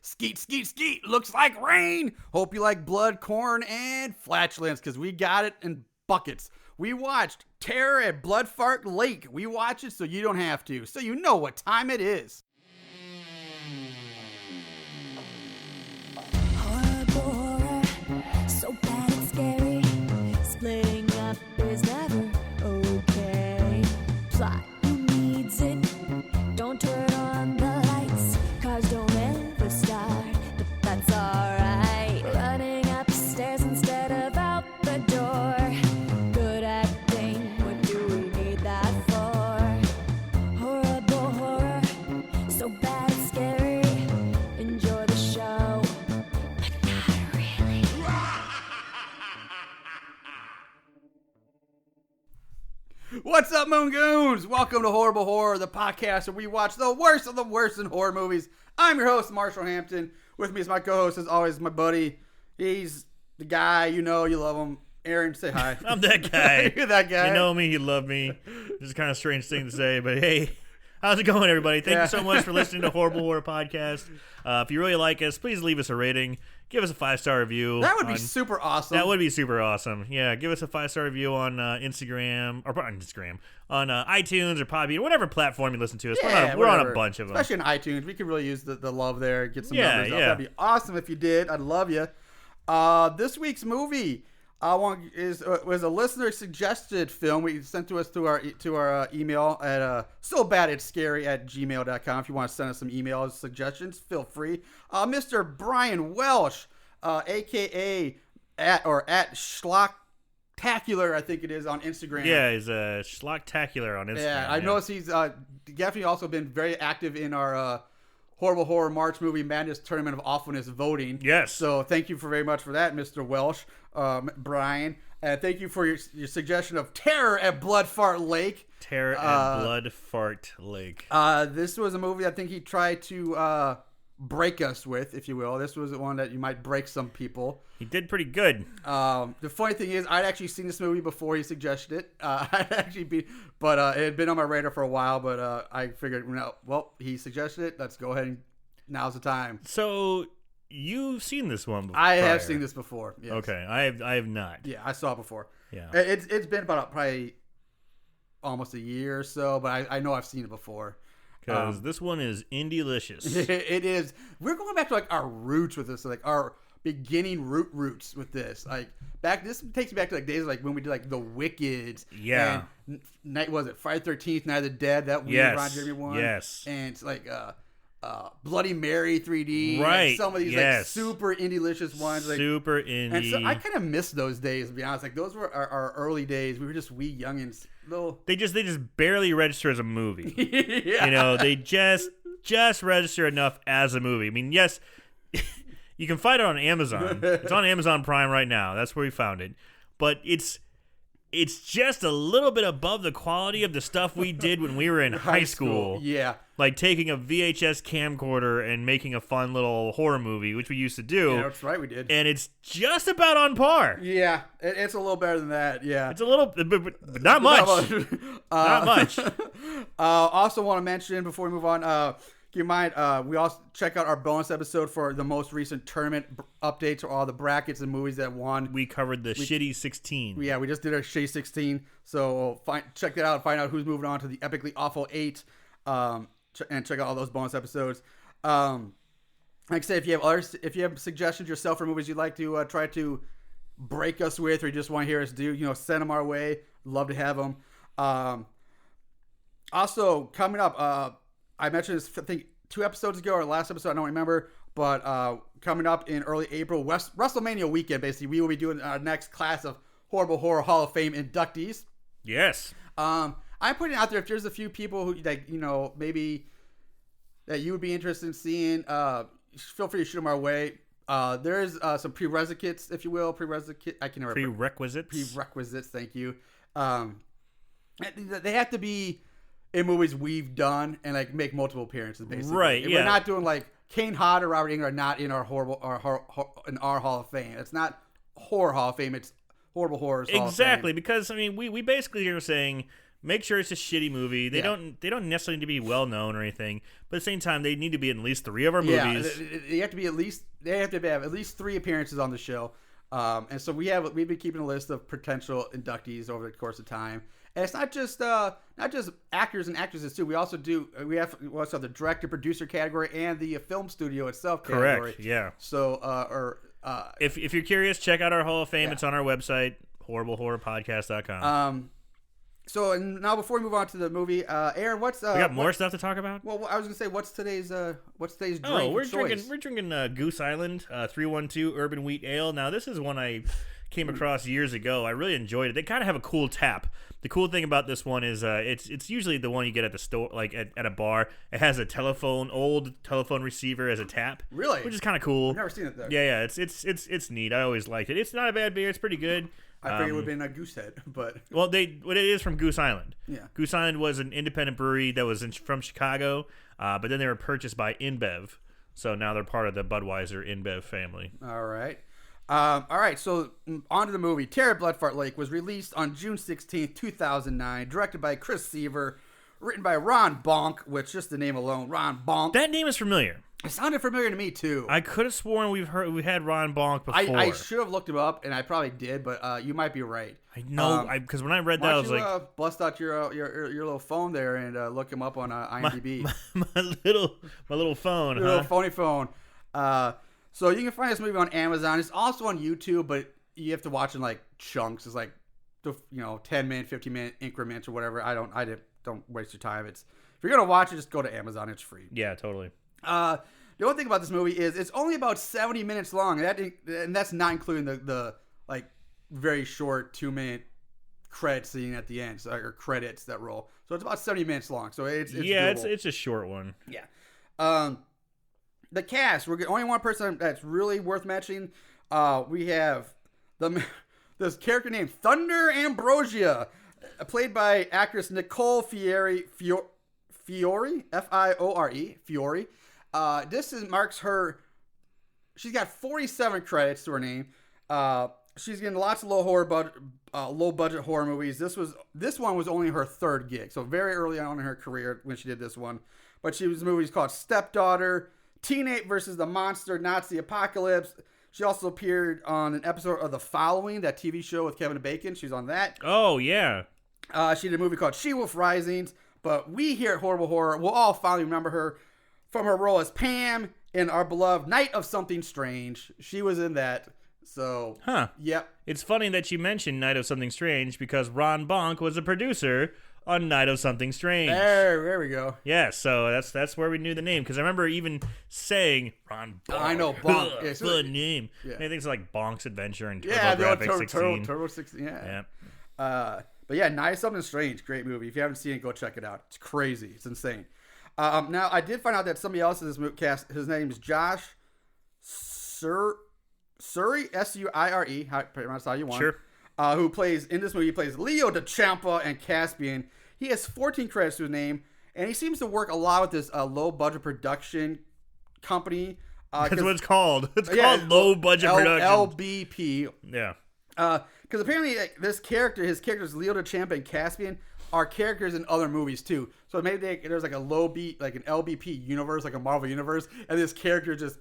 Skeet, skeet, skeet. Looks like rain. Hope you like blood, corn, and flatulence, because we got it in buckets. We watched Terror at Bloodfart Lake. We watch it so you don't have to, so you know what time it is. Horror, so bad it's scary. Splitting up is never okay. Plot, who needs it? Don't turn on the lights. Cars don't ever start, but that's alright. Running upstairs instead of out the door. Good acting, what do we need that for? Horrible horror, so bad it's scary. Enjoy the show, but not really. What's up, Moongoons? Welcome to Horrible Horror, the podcast where we watch the worst of the worst in horror movies. I'm your host, Marshall Hampton. With me is my co-host, as always, my buddy. He's the guy, you know, you love him. Aaron, say hi. I'm that guy. You're that guy. You know me, you love me. This is kind of a strange thing to say, but hey, how's it going, everybody? Thank you so much for listening to Horrible Horror Podcast. If you really like us, please leave us a rating. Give us a 5-star review. That would be super awesome. That would be super awesome. Yeah, give us a 5-star review on Instagram, on iTunes or Podbean, whatever platform you listen to us. We're on a bunch of them. Especially in iTunes. We could really use the love there. Get some numbers up. Yeah. That'd be awesome if you did. I'd love you. This week's movie was a listener suggested film we sent to us to our email at sobaditsscary@gmail.com. If you want to send us some emails, suggestions, feel free. Mr. Brian Welsh, aka at Schlocktacular, I think it is, on Instagram. Yeah, he's Schlocktacular on Instagram. Yeah, I noticed he's definitely also been very active in our Horrible Horror March Movie Madness Tournament of Awfulness voting. Yes. So thank you very much for that, Mr. Welsh, Brian. And thank you for your suggestion of Terror at Bloodfart Lake. Terror at Bloodfart Lake. This was a movie I think he tried to break us with, if you will. This was the one that you might break some people. He did pretty good. The funny thing is, I'd actually seen this movie before he suggested it. It had been on my radar for a while, but I figured, he suggested it. Let's go ahead and now's the time. So you've seen this one before? I have seen this before. Yes. Okay, I have not. Yeah, I saw it before. Yeah, it's been about probably almost a year or so, but I know I've seen it before. Because this one is indie-licious. It is. We're going back to like our roots with this, like our beginning roots with this. Like this takes me back to like days like when we did like The Wicked. Yeah. And was it Friday 13th, Night of the Dead? That weird Ron Jeremy one. Yes. And it's like Bloody Mary 3D. Right. Like some of these like super indie-licious ones. Like, super indie. And so I kind of miss those days, to be honest. Like those were our early days. We were just wee youngins. They just barely register as a movie. Yeah. You know, they just register enough as a movie. I mean, yes, you can find it on Amazon. It's on Amazon Prime right now. That's where we found it. But it's just a little bit above the quality of the stuff we did when we were in high school. Yeah. Like taking a VHS camcorder and making a fun little horror movie, which we used to do. Yeah, that's right, we did. And it's just about on par. Yeah, it's a little better than that, yeah. It's a little, but not much. Not much. Also want to mention, before we move on, keep in mind, we also check out our bonus episode for the most recent tournament updates or all the brackets and movies that won. We covered the Shitty 16. Yeah, we just did our Shitty 16. So check that out and find out who's moving on to the Epically Awful 8. And check out all those bonus episodes. Like I said, if you have suggestions yourself for movies you'd like to try to break us with, or you just want to hear us do, send them our way. Love to have them. Also, coming up, I mentioned this, I think 2 episodes ago or last episode, I don't remember, but coming up in early April, WrestleMania weekend, basically, we will be doing our next class of Horrible Horror Hall of Fame inductees. Yes. I'm putting it out there, if there's a few people who, like, maybe that you would be interested in seeing, feel free to shoot them our way. There's some prerequisites, if you will. Prerequisites, thank you. They have to be in movies we've done and like make multiple appearances, basically. Right, yeah. We're not doing like Kane Hodder or Robert Englund are not in our in our Hall of Fame. It's not Horror Hall of Fame, it's Horrible Horrors Hall of Fame. Exactly, because I mean we basically are saying make sure it's a shitty movie. They don't necessarily need to be well known or anything, but at the same time, they need to be in at least 3 of our movies. They have to have at least 3 appearances on the show. And so we've been keeping a list of potential inductees over the course of time. And it's not just actors and actresses too. We also have the director producer category and the film studio itself category. Correct. Yeah. So if you're curious, check out our Hall of Fame. It's on our website, horriblehorrorpodcast.com. So now before we move on to the movie, Aaron, we got more stuff to talk about? Well, I was gonna say, what's today's drink? Oh, we're drinking Goose Island 312 Urban Wheat Ale. Now this is one I came across years ago. I really enjoyed it. They kind of have a cool tap. The cool thing about this one is it's usually the one you get at the store, like at a bar. It has a old telephone receiver as a tap. Really? Which is kind of cool. I've never seen it though. Yeah, it's neat. I always liked it. It's not a bad beer. It's pretty good. I figured it would have been a Goosehead, but it is from Goose Island. Yeah, Goose Island was an independent brewery that was from Chicago, but then they were purchased by InBev, so now they're part of the Budweiser InBev family. All right. So on to the movie. Terror at Bloodfart Lake was released on June 16th, 2009, directed by Chris Seaver, written by Ron Bonk, which just the name alone, Ron Bonk. That name is familiar. It sounded familiar to me too. I could have sworn we had Ron Bonk before. I should have looked him up, and I probably did, but you might be right. I know, because when I read that, I was like, bust out your little phone there and look him up on IMDb. My little phone, your little phony phone. So you can find this movie on Amazon. It's also on YouTube, but you have to watch in like chunks. It's like 10-minute, 15-minute increments or whatever. Don't waste your time. If you're gonna watch it, just go to Amazon. It's free. Yeah, totally. The only thing about this movie is it's only about 70 minutes long, and that's not including the like very short 2-minute credit scene at the end, or credits that roll. So it's about 70 minutes long. So it's doable. it's a short one. Yeah. The cast, we're only one person that's really worth mentioning. We have this character named Thunder Ambrosia, played by actress Nicole Fiore, Fiore. This marks her. She's got 47 credits to her name. She's getting lots of low budget horror movies. This one was only her 3rd gig, so very early on in her career when she did this one. But she was movies called Stepdaughter, Teenage versus the Monster, Nazi Apocalypse. She also appeared on an episode of The Following, that TV show with Kevin Bacon. She's on that. Oh yeah. She did a movie called She-Wolf Risings. But we here at Horrible Horror will all finally remember her from her role as Pam in our beloved Night of Something Strange. She was in that. So, Yep. It's funny that you mentioned Night of Something Strange because Ron Bonk was a producer on Night of Something Strange. There we go. Yeah, so that's where we knew the name, because I remember even saying Ron Bonk. I know, Bonk. Yeah, good name. Yeah. I think it's like Bonk's Adventure and TurboGrafx 16. Turbo 16, yeah. But yeah, Night of Something Strange, great movie. If you haven't seen it, go check it out. It's crazy. It's insane. Now, I did find out that somebody else in this cast, his name is Josh Surrey, Suire, pretty much how you want. Sure. Who plays, in this movie, he plays Leo DeChampa and Caspian. He has 14 credits to his name, and he seems to work a lot with this low-budget production company. That's what it's called. It's called low-budget production. LBP. Yeah. Because apparently his characters Leo DeChampa and Caspian are characters in other movies too. So maybe there's like a like an LBP universe, like a Marvel universe, and this character just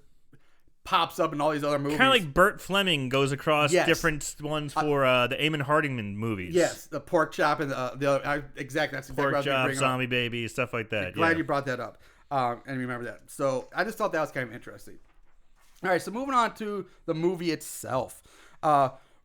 pops up in all these other movies. Kind of like Burt Fleming goes across different ones for the Eamon Hardingman movies. Yes, the Pork Chop and the other. Exactly, that's exactly Pork Chop, Zombie Baby, stuff like that. Glad you brought that up and remember that. So I just thought that was kind of interesting. All right, so moving on to the movie itself.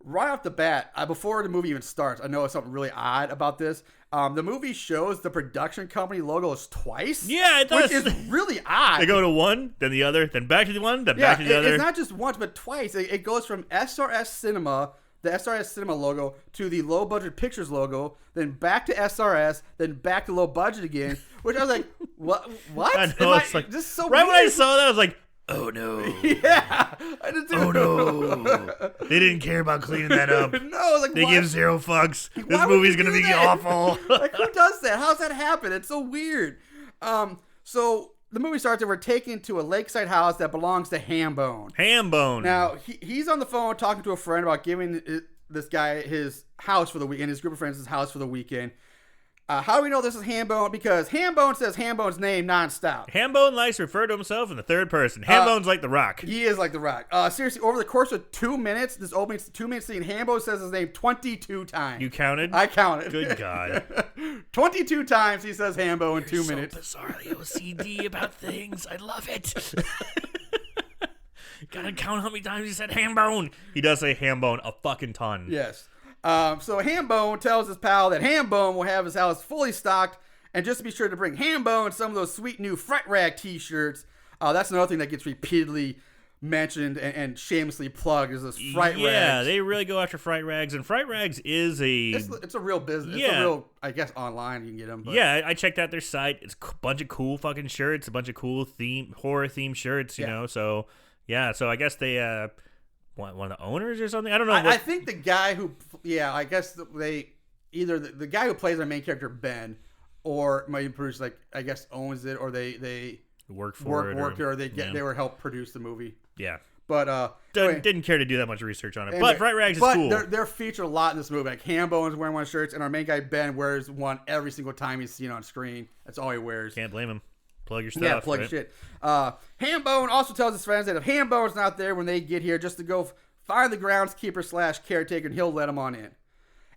Right off the bat, before the movie even starts, I know something really odd about this. The movie shows the production company logos twice. Yeah, it does. Which is really odd. They go to one, then the other, then back to the one, then back to the other. It's not just once, but twice. It goes from SRS Cinema, the SRS Cinema logo, to the Low Budget Pictures logo, then back to SRS, then back to Low Budget again. Which I was like, what? I know, it's like, this is so right weird. when I saw that, I was like, oh no. Yeah. I did too. Oh no. They didn't care about cleaning that up. No, like they give 0 fucks. This movie's gonna be awful. Like, who does that? How's that happen? It's so weird. So the movie starts and we're taken to a lakeside house that belongs to Hambone. Hambone. Now he's on the phone talking to a friend about giving this guy his house for the weekend, his group of friends his house for the weekend. How do we know this is Hambone? Because Hambone says Hambone's name nonstop. Hambone likes to refer to himself in the third person. Hambone's like The Rock. He is like The Rock. Seriously, over the course of 2 minutes, this opening 2-minute scene, Hambone says his name 22 times. You counted? I counted. Good God. 22 times he says Hambo in 2 minutes. So bizarrely OCD about things. I love it. Gotta count how many times he said Hambone. He does say Hambone a fucking ton. Yes. So Hambone tells his pal that Hambone will have his house fully stocked, and just to be sure to bring Hambone some of those sweet new Fright Rag t-shirts. That's another thing that gets repeatedly mentioned and shamelessly plugged is this Fright Rags. Yeah, they really go after Fright Rags, and Fright Rags is it's a real business. Yeah. It's a real, I guess, online you can get them. But. Yeah, I checked out their site. It's a bunch of cool fucking shirts, a bunch of cool horror themed shirts, you know. So yeah, so I guess they one of the owners or something. I don't know. I think the guy who, I guess they either the guy who plays our main character Ben, or maybe produce I guess owns it, or they worked it, or they were helped produce the movie. Yeah. But didn't care to do that much research on it. But Fright Rags is cool. They're featured a lot in this movie. Like Hambone's wearing one of the shirts, and our main guy Ben wears one every single time he's seen on screen. That's all he wears. Can't blame him. Plug your stuff. Yeah, plug your shit. Hambone also tells his friends that if Hambone's not there when they get here, just to go find the groundskeeper / caretaker, and he'll let them on in.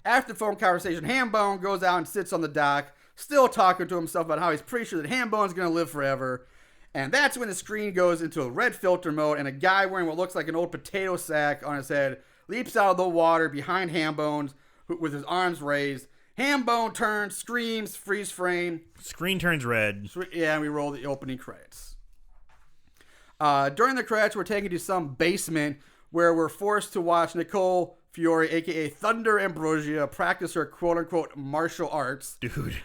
After the phone conversation, Hambone goes out and sits on the dock, still talking to himself about how he's pretty sure that Hambone's going to live forever. And that's when the screen goes into a red filter mode, and a guy wearing what looks like an old potato sack on his head leaps out of the water behind Hambone with his arms raised. Hambone turns, screams, freeze frame. Screen turns red. Yeah, and we roll the opening credits. During the credits, we're taken to some basement where we're forced to watch Nicole Fiore, a.k.a. Thunder Ambrosia, practice her quote-unquote martial arts. Dude.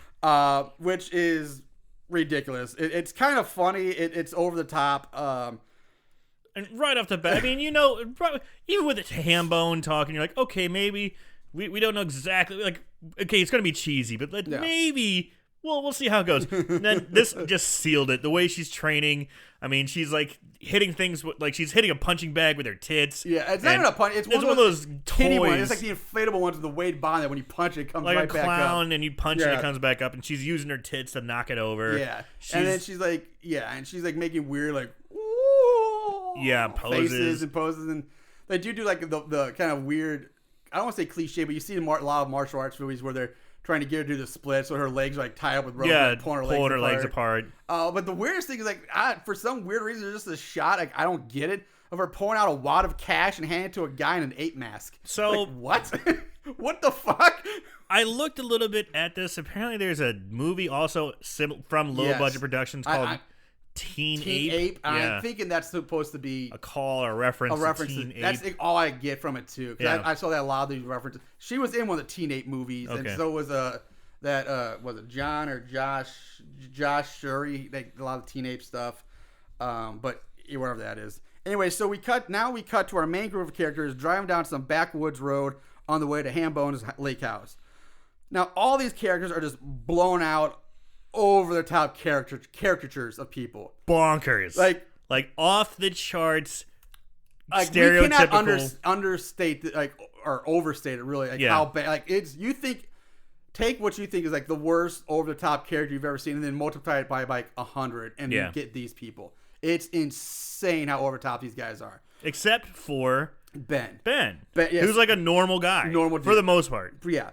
Which is ridiculous. It's kind of funny. It's over the top. And right off the bat, I mean, even with Hambone talking, you're like, okay, maybe we don't know exactly. Like, okay, it's gonna be cheesy, but maybe we'll see how it goes. And then this just sealed it. The way she's training, I mean, she's like hitting things like she's hitting a punching bag with her tits. Yeah, it's not even a punch. It's one of those toys. Ones. It's like the inflatable ones with the weight bond that when you punch it comes like right back up. Like a clown, and you punch it, it comes back up, and she's using her tits to knock it over. Yeah, and then she's like, making weird like, poses and poses, and they do like the kind of weird. I don't want to say cliche, but you see a lot of martial arts movies where they're trying to get her to do the split, so her legs are like tied up with rope, and pulling her legs apart. But the weirdest thing is like, for some weird reason, there's just a shot, like I don't get it, of her pulling out a wad of cash and handing it to a guy in an ape mask. So like, what? What the fuck? I looked a little bit at this. Apparently, there's a movie also from low budget productions called Teen Ape. Yeah. I'm thinking that's supposed to be a call or a reference to Teen Ape. That's all I get from it too. Because I saw that a lot of these references. She was in one of the Teen Ape movies, and so was was it John or Josh Shuri? Like a lot of Teen Ape stuff. But whatever that is. Anyway, so we cut to our main group of characters driving down some backwoods road on the way to Hambone's lake house. Now all these characters are just blown out, over the top caricatures of people. Bonkers. Like off the charts. Like stereotypical. We cannot understate or overstate it really. How bad. Like take what you think is like the worst over the top character you've ever seen, and then multiply it by like 100, and you get these people. It's insane how over the top these guys are. Except for Ben, yes. Who's like a normal guy, for the most part. Yeah.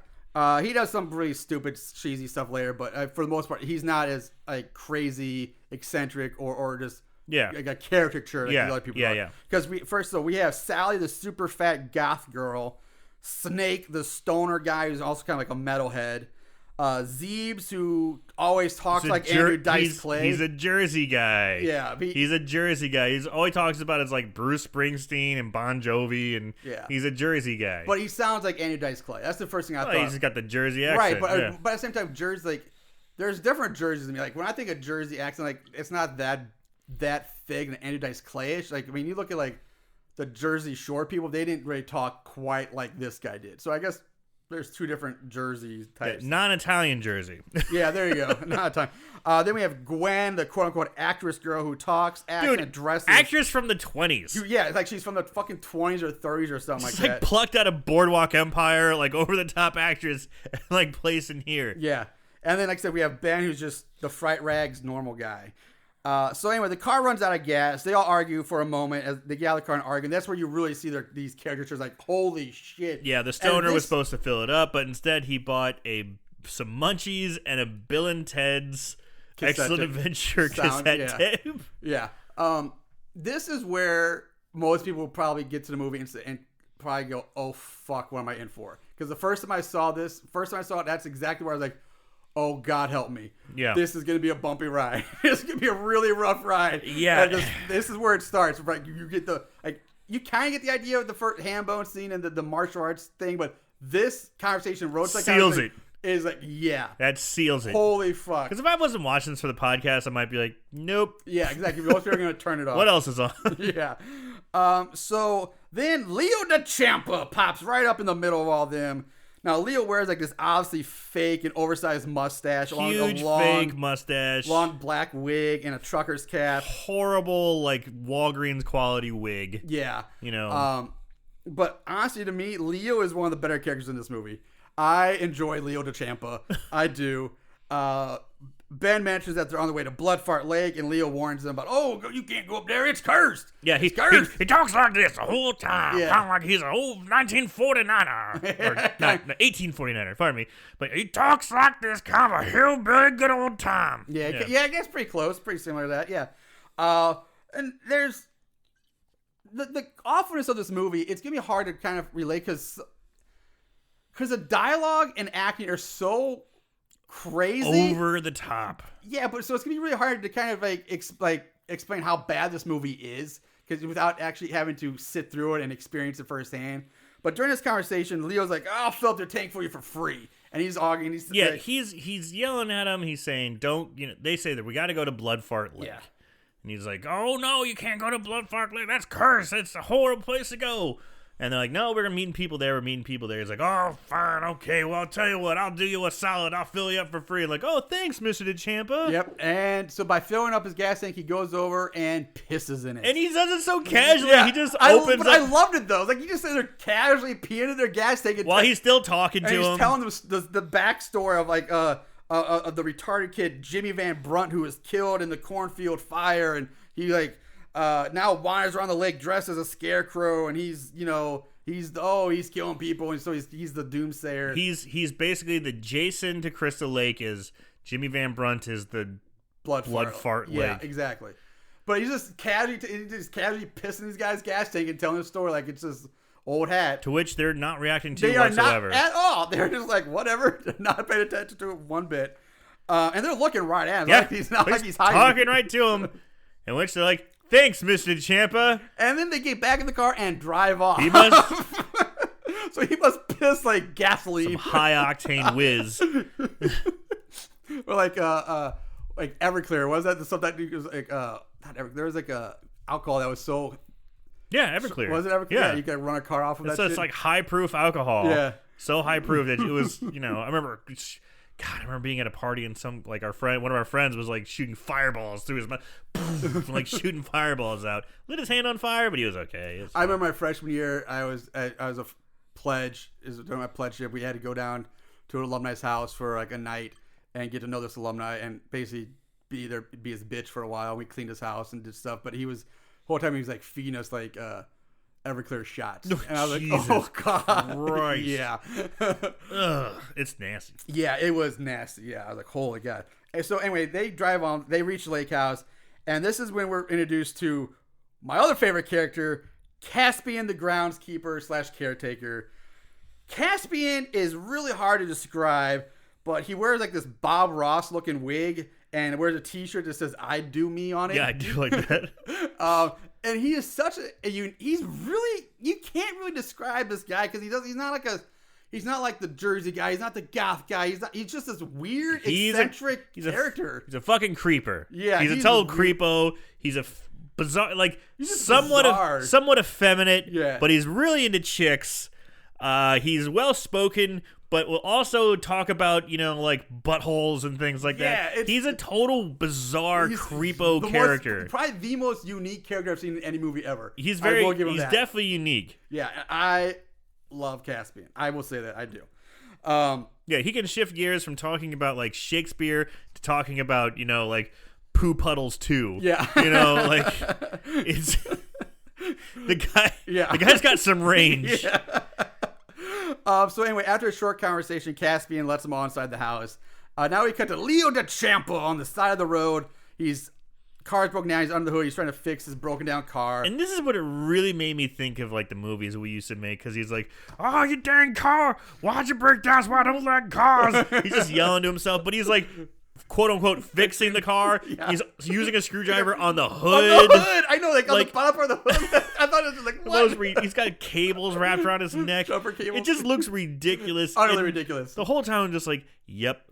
He does some really stupid, cheesy stuff later, but for the most part, he's not as like crazy, eccentric, or just like a caricature like other people are. Yeah. Because we have Sally, the super fat goth girl, Snake, the stoner guy who's also kind of like a metalhead, Zeebs, who always talks like Andrew Dice Clay. He's a Jersey guy. Yeah, he's a Jersey guy. All he talks about is like Bruce Springsteen and Bon Jovi, and he's a Jersey guy. But he sounds like Andrew Dice Clay. That's the first thing I thought. He's got the Jersey accent. Right, but at the same time, Jersey, like, there's different Jerseys to me. Like, when I think of Jersey accent, like, it's not that thick and Andrew Dice Clayish. Like, I mean, you look at like the Jersey Shore people, they didn't really talk quite like this guy did. So I guess there's two different Jersey types. Non-Italian Jersey. Yeah, there you go. Not Italian. Then we have Gwen, the quote-unquote actress girl who talks, acts, and dresses. Actress from the 20s. Yeah, it's like she's from the fucking 20s or 30s or something She's like like that. Plucked out of Boardwalk Empire, like over-the-top actress, like placed in here. Yeah. And then, like I said, we have Ben, who's just the fright rags normal guy. So anyway, the car runs out of gas. They all argue for a moment as they get out of the car and argue. And that's where you really see these characters like, holy shit. Yeah, the stoner was supposed to fill it up, but instead he bought some munchies and a Bill and Ted's Excellent Adventure cassette tape. Yeah. This is where most people will probably get to the movie and probably go, oh, fuck, what am I in for? Because the first time I saw it, that's exactly where I was like, oh, God help me. Yeah. This is going to be a bumpy ride. It's going to be a really rough ride. Yeah. This is where it starts. Right? You get you kind of get the idea of the first hand bone scene and the martial arts thing, but this conversation, seals it. Is like, yeah. That seals it. Holy fuck. Because if I wasn't watching this for the podcast, I might be like, nope. Yeah, exactly. Most people are going to turn it off. What else is on? Yeah. So then Leo DeChampa pops right up in the middle of all them. Now, Leo wears like this obviously fake and oversized mustache. Huge fake mustache. Long black wig and a trucker's cap. Horrible, like, Walgreens quality wig. Yeah. You know. But honestly, to me, Leo is one of the better characters in this movie. I enjoy Leo DeChampa. I do. Ben mentions that they're on the way to Bloodfart Lake, and Leo warns them about, oh, you can't go up there. It's cursed. Yeah, he's cursed. He talks like this the whole time. Yeah. Kind of like he's an old 1949er. Or not 1849er, pardon me. But he talks like this kind of a hillbilly good old time. Yeah, I guess pretty close. Pretty similar to that, yeah. And there's the awfulness of this movie. It's going to be hard to kind of relate because the dialogue and acting are so crazy, over the top. Yeah, but so it's gonna be really hard to kind of explain how bad this movie is, because without actually having to sit through it and experience it firsthand. But during this conversation, Leo's like, "I'll fill up their tank for you for free," and he's arguing. He's yelling at him. He's saying, "Don't." They say that we got to go to Bloodfart Lake, and he's like, "Oh no, you can't go to Bloodfart Lake. That's cursed. It's a horrible place to go." And they're like, no, we're meeting people there. He's like, oh, fine, okay. Well, I'll tell you what. I'll do you a solid. I'll fill you up for free. Like, oh, thanks, Mr. DeChampa. Yep. And so by filling up his gas tank, he goes over and pisses in it. And he does it so casually. Yeah. He just opens up. I loved it, though. Like, he just said they're casually peeing in their gas tank. While he's still talking to him. He's telling them the backstory of, like, of the retarded kid, Jimmy Van Brunt, who was killed in the cornfield fire. And he, like, now wanders around the lake dressed as a scarecrow. And he's killing people, and so he's the doomsayer. He's basically the Jason to Crystal Lake is Jimmy Van Brunt is the Bloodfart Lake. Yeah, exactly. But he's just casually pissing these guys' gas tank and telling the story like it's just old hat. To which they're not reacting to they whatsoever. Are not at all. They're just like whatever. They're not paying attention to it one bit. And they're looking right at him. Yeah, like he's hiding. Talking right to him. In which they're like, thanks, Mr. DeChampa. And then they get back in the car and drive off. He must. So he must piss like gasoline. Some high octane whiz. Or like Everclear. Was that the stuff that was like not Everclear? There was like a alcohol that was so. Yeah, Everclear. Was it Everclear? Yeah, you could run a car off of that. So it's like high proof alcohol. Yeah. So high proof that it was. I remember. God, I remember being at a party and one of our friends was like shooting fireballs through his mouth, like shooting fireballs out. Lit his hand on fire, but he was okay. I remember my freshman year, I was a pledge. During my pledgeship, we had to go down to an alumni's house for like a night and get to know this alumni and basically be his bitch for a while. We cleaned his house and did stuff, but the whole time he was like feeding us like Everclear shots. And I was like, oh, God. Right. Yeah. Ugh, it's nasty. Yeah, it was nasty. Yeah, I was like, holy God. And so anyway, they drive on. They reach the lake house. And this is when we're introduced to my other favorite character, Caspian, the groundskeeper / caretaker. Caspian is really hard to describe, but he wears like this Bob Ross looking wig and wears a t-shirt that says "I do me" on it. Yeah, I do like that. And he is such he's really, you can't really describe this guy because he's not like the Jersey guy. He's not the goth guy. He's just this weird, eccentric character. He's a fucking creeper. Yeah. He's a total creepo. He's a bizarre, like somewhat effeminate, but he's really into chicks. He's well spoken, but will also talk about, like buttholes and things like that. He's a total bizarre creepo character. Probably the most unique character I've seen in any movie ever. He's definitely unique. Yeah, I love Caspian. I will say that I do. Yeah, he can shift gears from talking about like Shakespeare to talking about, like Poo Puddles 2. Yeah. Like it's the guy. Yeah. The guy's got some range. Yeah. So anyway, after a short conversation, Caspian lets him all inside the house. Now we cut to Leo DeChampa on the side of the road. Car's broken down. He's under the hood. He's trying to fix his broken down car. And this is what it really made me think of, like the movies we used to make, because he's like, "Oh, you dang car! Why'd you break down? So I don't like cars." He's just yelling to himself, but he's like, quote unquote, fixing the car. Yeah. He's using a screwdriver on the hood. On the hood, I know, like on the bottom part of the hood. I thought it was just like what? He's got cables wrapped around his neck. Jumper cables. It just looks ridiculous. Utterly ridiculous. The whole time I'm just like, yep.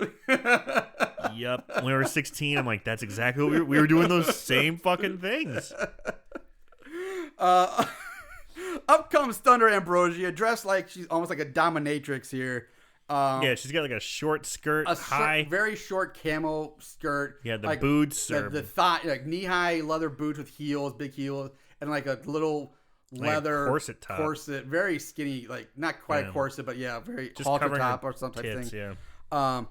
Yep. When we were 16, I'm like, that's exactly what we were doing those same fucking things. Up comes Thunder Ambrosia, dressed like she's almost like a dominatrix here. Yeah, she's got like a short skirt, very short camo skirt. Yeah, the like, boots, the thigh, like knee-high leather boots with heels, big heels, and like a little leather corset top. Very skinny, like not quite a corset, but yeah, very just halter top or some type tits, thing. Yeah.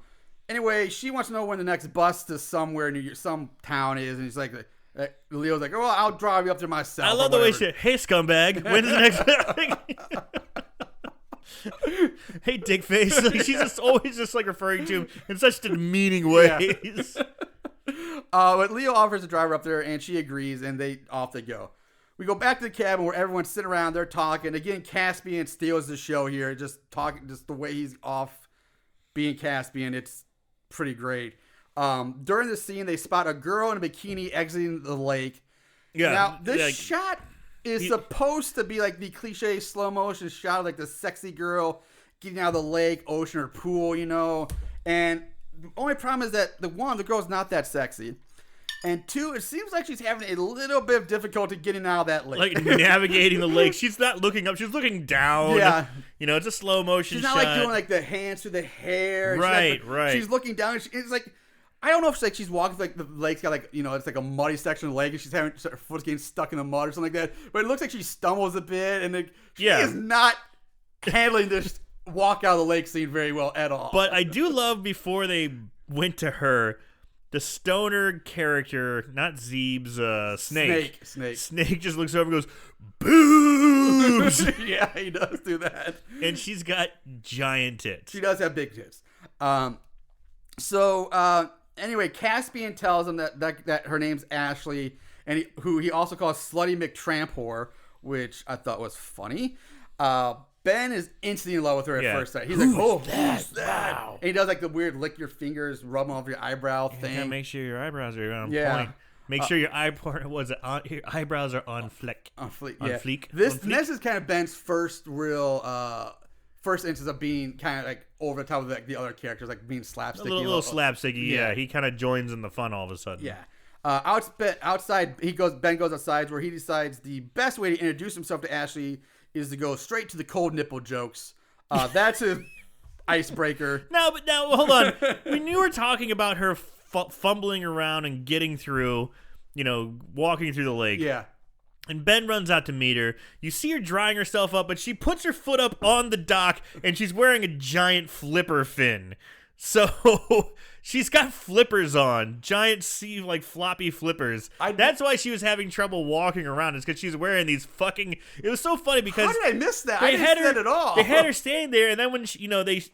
Anyway, she wants to know when the next bus to somewhere some town is, and he's like, Leo's like, "Oh, I'll drive you up there myself." I love the way she, "Hey, scumbag, when's the next?" Hey, dick face. Like, she's just always just like referring to him in such demeaning ways. But Leo offers to drive her up there, and she agrees, and off they go. We go back to the cabin where everyone's sitting around, they're talking. Again, Caspian steals the show here, just the way he's off being Caspian. It's pretty great. During the scene, they spot a girl in a bikini exiting the lake. Yeah. Now, this shot is supposed to be like the cliche slow motion shot of like the sexy girl getting out of the lake, ocean, or pool, And the only problem is that the girl's not that sexy. And two, it seems like she's having a little bit of difficulty getting out of that lake. Like navigating the lake. She's not looking up. She's looking down. Yeah. It's a slow motion shot. She's not like doing like the hands through the hair. Right. She's looking down. It's like, I don't know if she's walking like the lake's got like, it's like a muddy section of the lake and she's having her foot's getting stuck in the mud or something like that. But it looks like she stumbles a bit and she is not handling this walk out of the lake scene very well at all. But I do love before they went to her, the stoner character, not Zeeb's, Snake. Snake just looks over and goes, boobs! Yeah, he does do that. And she's got giant tits. She does have big tits. Anyway, Caspian tells him that her name's Ashley, and who he also calls Slutty McTramp whore, which I thought was funny. Ben is instantly in love with her at first sight. He's like, "Oh, who's that?" Wow. And he does like the weird lick your fingers, rub off your eyebrow thing. Yeah, make sure your eyebrows are on point. Make sure your eyebrows are on fleek. On fleek. This is kind of Ben's first instance of being kind of like over the top of like the other characters, like being slapsticky. A little slapsticky, yeah. He kind of joins in the fun all of a sudden. Yeah. Outside, Ben goes outside where he decides the best way to introduce himself to Ashley is to go straight to the cold nipple jokes. That's his icebreaker. Now, hold on. When you were talking about her fumbling around and getting through, walking through the lake. Yeah. And Ben runs out to meet her. You see her drying herself up, but she puts her foot up on the dock, and she's wearing a giant flipper fin. So she's got flippers on, giant floppy flippers. That's why she was having trouble walking around. Is because she's wearing these fucking. It was so funny because how did I miss that? I didn't see that at all. They had her standing there, and then when she,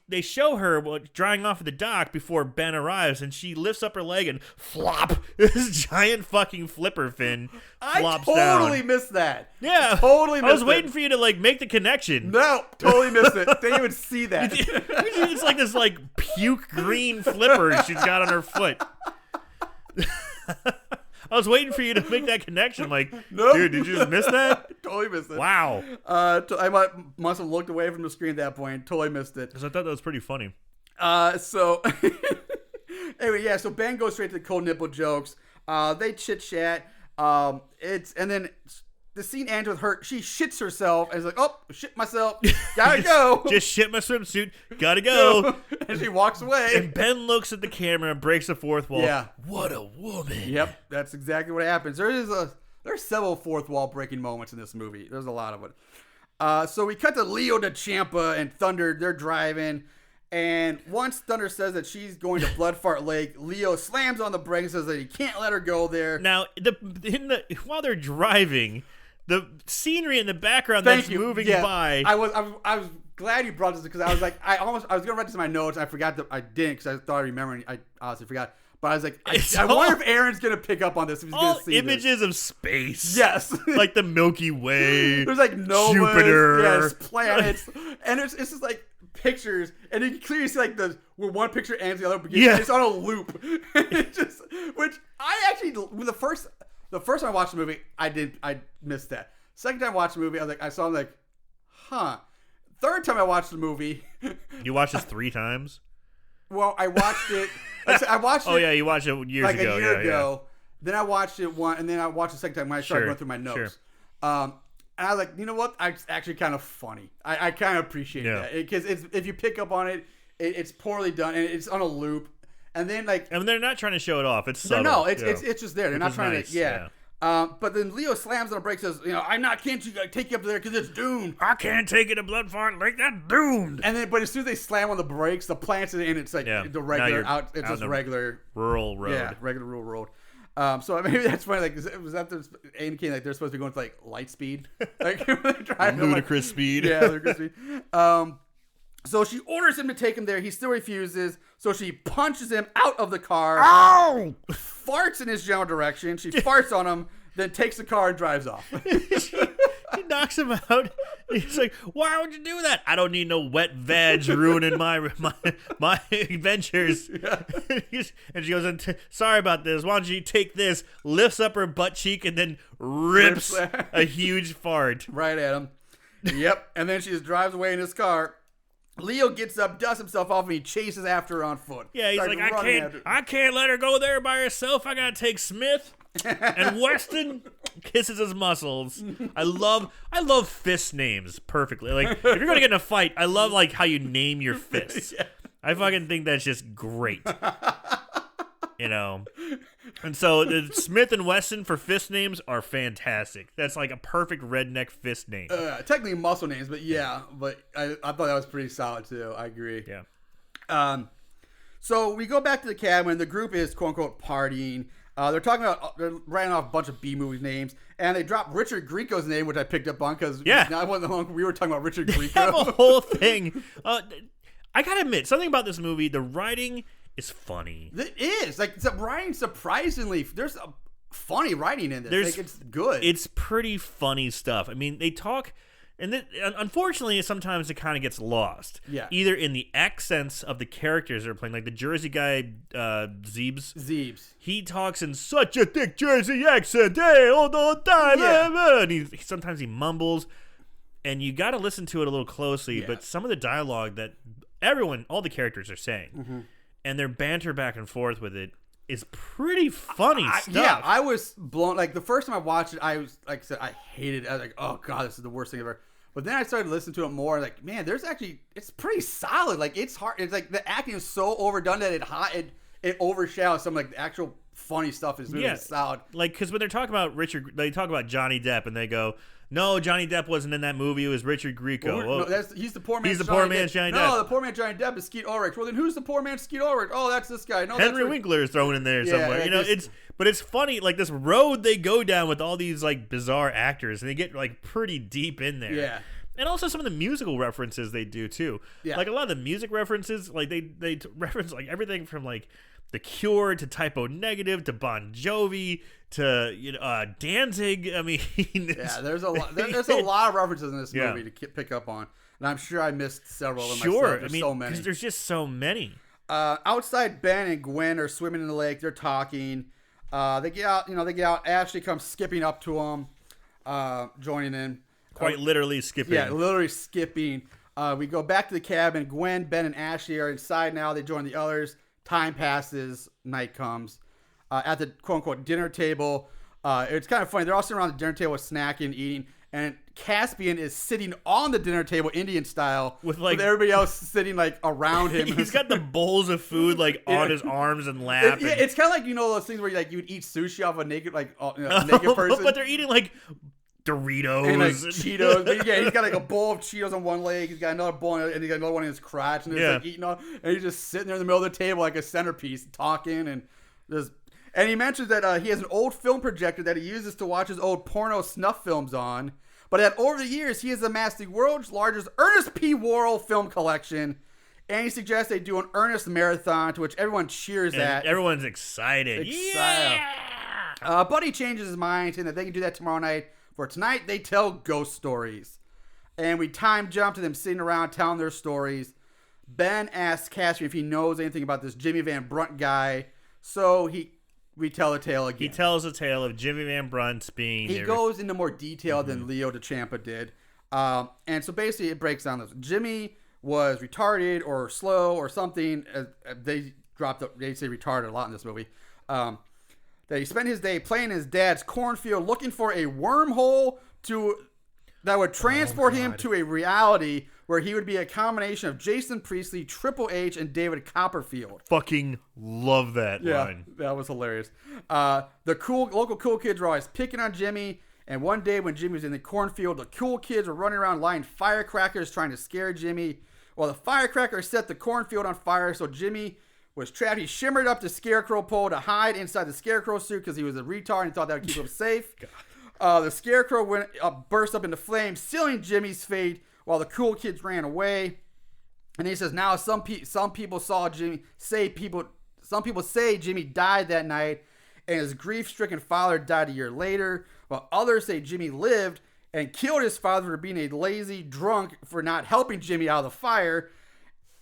they show her drying off at the dock before Ben arrives, and she lifts up her leg and flop, this giant fucking flipper fin flops down. I totally missed that. Yeah, totally missed it. I was waiting for you to make the connection. No, totally missed it. Didn't even see that. It's like this puke green flipper she's got on her foot. I was waiting for you to make that connection. Like, nope. Dude, did you just miss that? Totally missed it. Wow. I must have looked away from the screen at that point. Totally missed it. Because I thought that was pretty funny. Anyway, yeah. So Ben goes straight to the cold nipple jokes. They chit chat. And then the scene ends with her. She shits herself and is like, "Oh, shit myself. Gotta go. Just shit my swimsuit. Gotta go." And she walks away. And Ben looks at the camera and breaks the fourth wall. Yeah. What a woman. Yep, that's exactly what happens. There's several fourth wall breaking moments in this movie. There's a lot of it. So we cut to Leo DeChampa and Thunder. They're driving, And once Thunder says that she's going to Blood Fart Lake, Leo slams on the brake and says that he can't let her go there. Now, while they're driving, the scenery in the background moving by. I was glad you brought this because I was like, I was gonna write this in my notes. And I forgot that I didn't because I thought I remembered. I honestly forgot. But I was like, I wonder if Aaron's gonna pick up on this. If he's all gonna see images of space. Yes, like the Milky Way. There's like novas, Jupiter, yes, planets, and it's just like pictures, and you can clearly see like where one picture ends, the other begins. Yeah. It's on a loop. It's just, which I actually the first time I watched the movie, I missed that. Second time I watched the movie, I saw like, huh. Third time I watched the movie, you watched this 3 times. Well, I watched it. I watched it. Oh yeah, you watched it years like ago. A year ago. Then I watched it once, and then I watched the second time when I started going through my notes. And I was like, you know what? It's actually kind of funny. I kind of appreciate that because if you pick up on it, it's poorly done and it's on a loop. And then and they're not trying to show it off. It's subtle. No, it's just there. They're not trying nice. to. Yeah. But then Leo slams on the brakes, says, can't take you up there because it's doomed. I can't take you to Blood Fart Lake. That's doomed. And then, but as soon as they slam on the brakes, the plant's in, and it's like the regular it's just regular rural road. Yeah, regular rural road. So maybe that's funny. Like, was that indicating like they're supposed to be going to like light speed, like ludicrous speed? Yeah, ludicrous speed. So she orders him to take him there. He still refuses. So she punches him out of the car. Ow! Farts in his general direction. She farts on him, then takes the car and drives off. She knocks him out. He's like, "Why would you do that? I don't need no wet veg ruining my adventures." Yeah. And she goes, "Sorry about this. Why don't you take this?" Lifts up her butt cheek and then rips a huge fart right at him. Yep. And then she just drives away in his car. Leo gets up, dusts himself off, and he chases after her on foot. Yeah, he's like, I can't let her go there by herself. I gotta take Smith. And Weston kisses his muscles. I love fist names perfectly. Like, if you're gonna get in a fight, I love like how you name your fists. Yeah. I fucking think that's just great. And so the Smith and Wesson for fist names are fantastic. That's like a perfect redneck fist name. Technically muscle names, but yeah. But I thought that was pretty solid too. I agree. Yeah. So we go back to the cabin. The group is quote unquote partying. They're writing off a bunch of B-movie names, and they drop Richard Grieco's name, which I picked up on because I wasn't long we were talking about Richard Grieco. They have a whole thing. I gotta admit, something about this movie, the writing is funny. It is. Like, the writing, surprisingly, there's a funny writing in this. It's good. It's pretty funny stuff. I mean, they talk, and unfortunately, sometimes it kind of gets lost. Yeah. Either in the accents of the characters they're playing, like the Jersey guy, Zeebs. He talks in such a thick Jersey accent, all the time. Yeah. And sometimes he mumbles, and you got to listen to it a little closely, but some of the dialogue that all the characters are saying, and their banter back and forth with it is pretty funny stuff. Yeah, I was blown. Like, the first time I watched it, I was, like I said, I hated it. I was like, oh, God, this is the worst thing ever. But then I started to listen to it more. Like, man, it's pretty solid. Like, it's hard. It's like the acting is so overdone that it overshadows some, like, the actual funny stuff is really solid. Like, because when they're talking about they talk about Johnny Depp, and they go, no, Johnny Depp wasn't in that movie. It was Richard Grieco. No, he's the poor man. He's the poor man's Johnny Depp. No, the poor man Johnny Depp is Skeet Ulrich. Well, then who's the poor man Skeet Ulrich? Oh, that's this guy. No, Henry Winkler is thrown in there somewhere. But it's funny. Like, this road they go down with all these like bizarre actors, and they get like pretty deep in there. Yeah. And also some of the musical references they do too. Yeah. Like, a lot of the music references, like they reference like everything from like The Cure to Typo Negative to Bon Jovi to Danzig. I mean, there's a lot. There's a lot of references in this movie to pick up on, and I'm sure I missed several of them myself. There's so many. Because there's just so many. Outside, Ben and Gwen are swimming in the lake. They're talking. They get out. Ashley comes skipping up to them, joining in. Quite literally skipping. Yeah, literally skipping. We go back to the cabin. Gwen, Ben, and Ashley are inside now. They join the others. Time passes. Night comes. At the quote-unquote dinner table, it's kind of funny. They're all sitting around the dinner table snacking, eating, and Caspian is sitting on the dinner table, Indian style, with everybody else sitting like around him. He's got the bowls of food like on his arms and lap. It's kind of like, those things where you would eat sushi off a naked naked person. But they're eating like Doritos. And like Cheetos. But yeah, he's got like a bowl of Cheetos on one leg. He's got another bowl, and he's got another one in his crotch. And he's like eating all. And he's just sitting there in the middle of the table like a centerpiece, talking and just. And he mentions that he has an old film projector that he uses to watch his old porno snuff films on. But that over the years, he has amassed the world's largest Ernest P. Worrell film collection. And he suggests they do an Ernest marathon, to which everyone cheers at. Everyone's excited. Yeah! But he changes his mind, saying that they can do that tomorrow night. For tonight, they tell ghost stories. And we time jump to them sitting around telling their stories. Ben asks Caspian if he knows anything about this Jimmy Van Brunt guy. So we tell the tale again. He tells a tale of Jimmy Van Brunt being... He goes into more detail than Leo DeChampa did. And so basically it breaks down this. Jimmy was retarded or slow or something. They say retarded a lot in this movie. That he spent his day playing his dad's cornfield looking for a wormhole that would transport him to a reality where he would be a combination of Jason Priestley, Triple H, and David Copperfield. Fucking love that line. That was hilarious. The local cool kids were always picking on Jimmy, and one day when Jimmy was in the cornfield, the cool kids were running around lighting firecrackers trying to scare Jimmy. Well, the firecrackers set the cornfield on fire, so Jimmy was trapped. He shimmered up the scarecrow pole to hide inside the scarecrow suit because he was a retard and he thought that would keep him safe. The scarecrow burst up into flames, sealing Jimmy's fate while the cool kids ran away. And he says, now some people say Jimmy died that night and his grief-stricken father died a year later, while others say Jimmy lived and killed his father for being a lazy drunk for not helping Jimmy out of the fire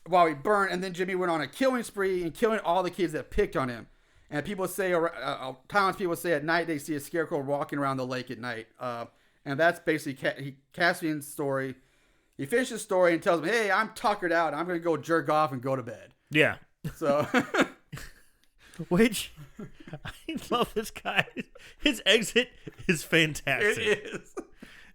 while he burned. And then Jimmy went on a killing spree and killing all the kids that picked on him. And people say, townspeople say at night they see a scarecrow walking around the lake at night. And that's basically Caspian's story. He finishes his story and tells him, hey, I'm tuckered out. I'm going to go jerk off and go to bed. Yeah. So, which, I love this guy. His exit is fantastic. It is.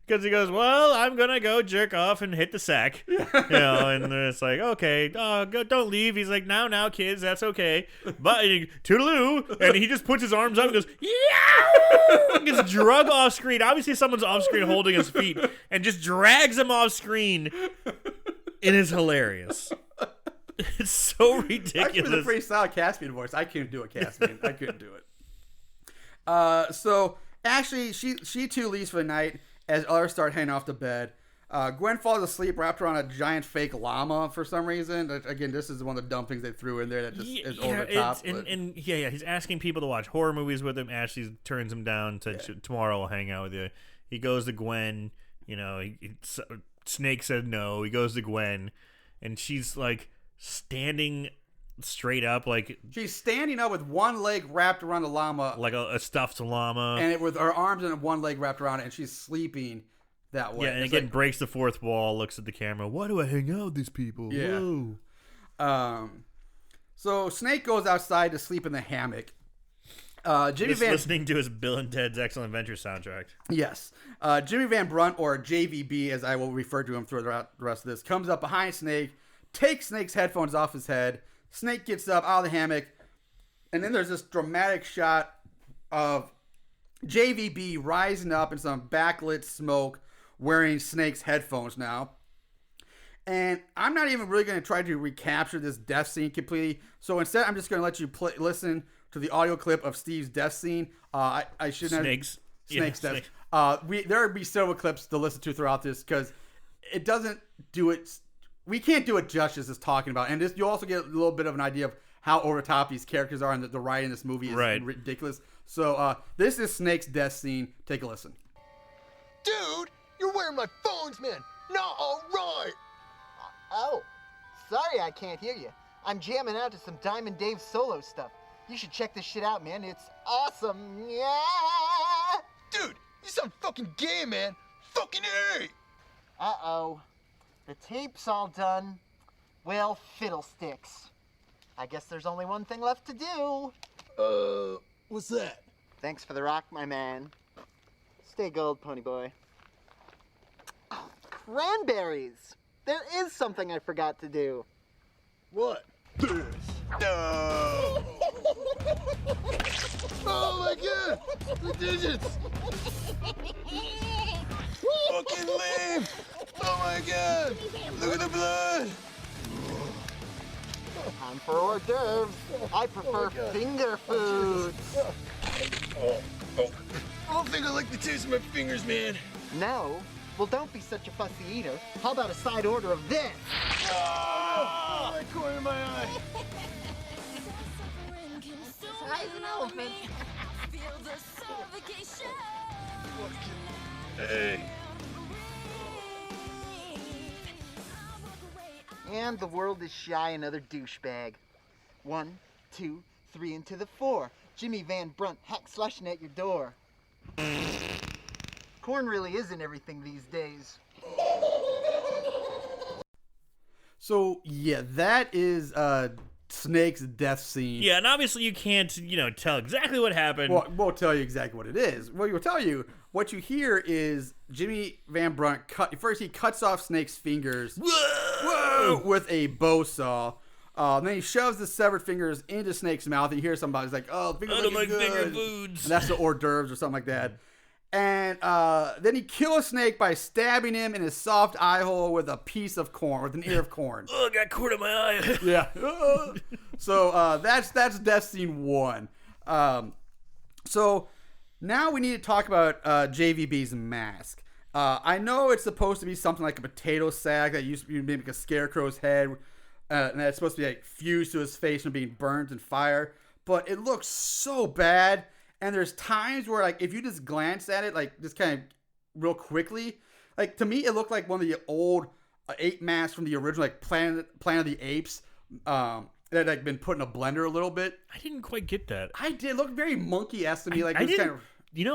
Because he goes, well, I'm going to go jerk off and hit the sack. And it's like, okay, don't leave. He's like, now, kids, that's okay. But toodaloo. And he just puts his arms up and goes, yeah! Gets drug off screen. Obviously, someone's off screen holding his feet and just drags him off screen. It is hilarious. It's so ridiculous. Actually, a pretty solid Caspian voice. I couldn't do a Caspian. I couldn't do it. So, actually, she too leaves for the night. As others start heading off to bed, Gwen falls asleep wrapped around a giant fake llama for some reason. Again, this is one of the dumb things they threw in there that just is over the top. He's asking people to watch horror movies with him. Ashley turns him down to tomorrow I'll hang out with you. He goes to Gwen. Snake said no. He goes to Gwen, and she's like standing straight up, like she's standing up with one leg wrapped around the llama, like a stuffed llama, and with her arms and one leg wrapped around it, and she's sleeping that way. Yeah, and again breaks the fourth wall, looks at the camera. Why do I hang out with these people? Yeah. Whoa. So Snake goes outside to sleep in the hammock. Listening to his Bill and Ted's Excellent Adventure soundtrack. Yes. Jimmy Van Brunt, or JVB as I will refer to him throughout the rest of this, comes up behind Snake, takes Snake's headphones off his head. Snake gets up out of the hammock, and then there's this dramatic shot of JVB rising up in some backlit smoke wearing Snake's headphones now. And I'm not even really going to try to recapture this death scene completely. So instead, I'm just going to let you listen to the audio clip of Steve's death scene. I shouldn't Snake's death. There will be several clips to listen to throughout this because it doesn't do it. We can't do it justice as talking about. And you'll also get a little bit of an idea of how over the top these characters are and the writing in this movie is ridiculous. So this is Snake's death scene. Take a listen. Dude, you're wearing my phones, man. Not all right. Oh, sorry I can't hear you. I'm jamming out to some Diamond Dave solo stuff. You should check this shit out, man. It's awesome. Yeah. Dude, you sound fucking gay, man. Fucking A. Uh-oh. The tape's all done. Well, fiddlesticks. I guess there's only one thing left to do. What's that? Thanks for the rock, my man. Stay gold, pony boy. Oh, cranberries. There is something I forgot to do. What? This. No. Oh my god! The digits! my God! Look at the blood! Time for hors d'oeuvres. I prefer finger foods. I don't think I like the taste of my fingers, man. No? Well, don't be such a fussy eater. How about a side order of this? Oh, my corner of my eye. Size an elephant. Hey. And the world is shy another douchebag. 1, 2, 3 into the 4. Jimmy Van Brunt hack slushing at your door. Corn really isn't everything these days. So yeah, that is Snake's death scene. Yeah, and obviously you can't, tell exactly what happened. Well, won't tell you exactly what it is. Well, he will tell you. What you hear is Jimmy Van Brunt he cuts off Snake's fingers with a bow saw. Then he shoves the severed fingers into Snake's mouth. And you hear somebody's like, "Oh, fingers I don't looking like good." finger foods. And that's the hors d'oeuvres or something like that. And then he kills Snake by stabbing him in his soft eye hole with a piece of corn, with an ear of corn. Oh, I got corn in my eye. Yeah. So that's death scene 1. So now we need to talk about JVB's mask. I know it's supposed to be something like a potato sack that used to be maybe like a scarecrow's head, and that's supposed to be like fused to his face and being burned in fire. But it looks so bad. And there's times where, like, if you just glance at it, like, just kind of real quickly, like, to me, it looked like one of the old ape masks from the original, like, Planet of the Apes, that had, like, been put in a blender a little bit. I didn't quite get that. I did. It looked very monkey-esque to me. Like, I it was didn't, kind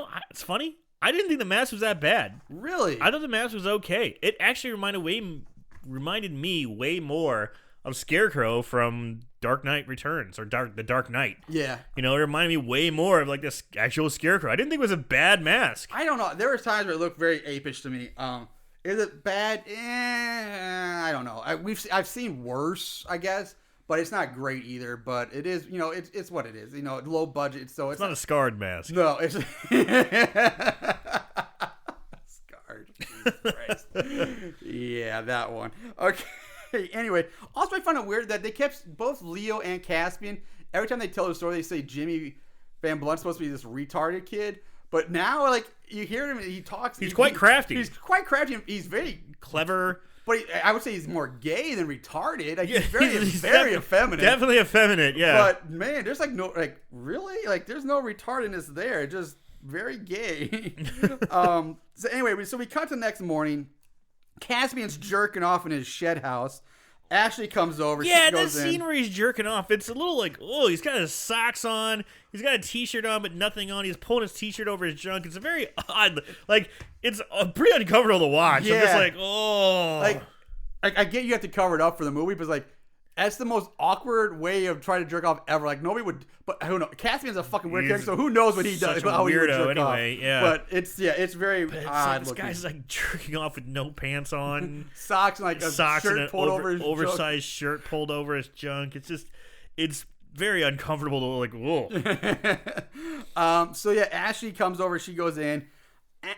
of... it's funny. I didn't think the mask was that bad. Really? I thought the mask was okay. It actually reminded me way more of Scarecrow from Dark Knight Returns, or The Dark Knight. Yeah. It reminded me way more of like this actual Scarecrow. I didn't think it was a bad mask. I don't know. There were times where it looked very apish to me. Is it bad? I don't know. I've seen worse, I guess, but it's not great either. But it is, it's what it is. Low budget, so It's not a scarred mask. No, it's scarred. Jesus Christ. Yeah, that one. Okay. Anyway, also I found it weird that they kept both Leo and Caspian. Every time they tell the story, they say Jimmy Van Blunt's supposed to be this retarded kid. But now, like, you hear him, he talks. He's quite crafty. He's quite crafty. He's very clever. But I would say he's more gay than retarded. Like, Yeah, he's very effeminate. Definitely effeminate, yeah. But man, there's like no, like, really, like, there's no retardedness there. Just very gay. So anyway, we cut to the next morning. Caspian's jerking off in his shed house. Ashley comes over. Yeah, that scene where he's jerking off, it's a little like, oh, he's got his socks on, he's got a t-shirt on, but nothing on. He's pulling his t-shirt over his junk. It's a very odd, like, it's pretty uncomfortable to watch. Yeah. I'm just like, oh. Like, I get you have to cover it up for the movie, but it's like, that's the most awkward way of trying to jerk off ever. Like, nobody would, but who knows? Caspian's a fucking weird character, so who knows what he does? Such a weirdo anyway, yeah. But it's very odd this looking. guy's like jerking off with no pants on. Socks and like a shirt and an pulled over his oversized shirt pulled over his junk. It's very uncomfortable to like, whoa. So yeah, Ashley comes over, she goes in.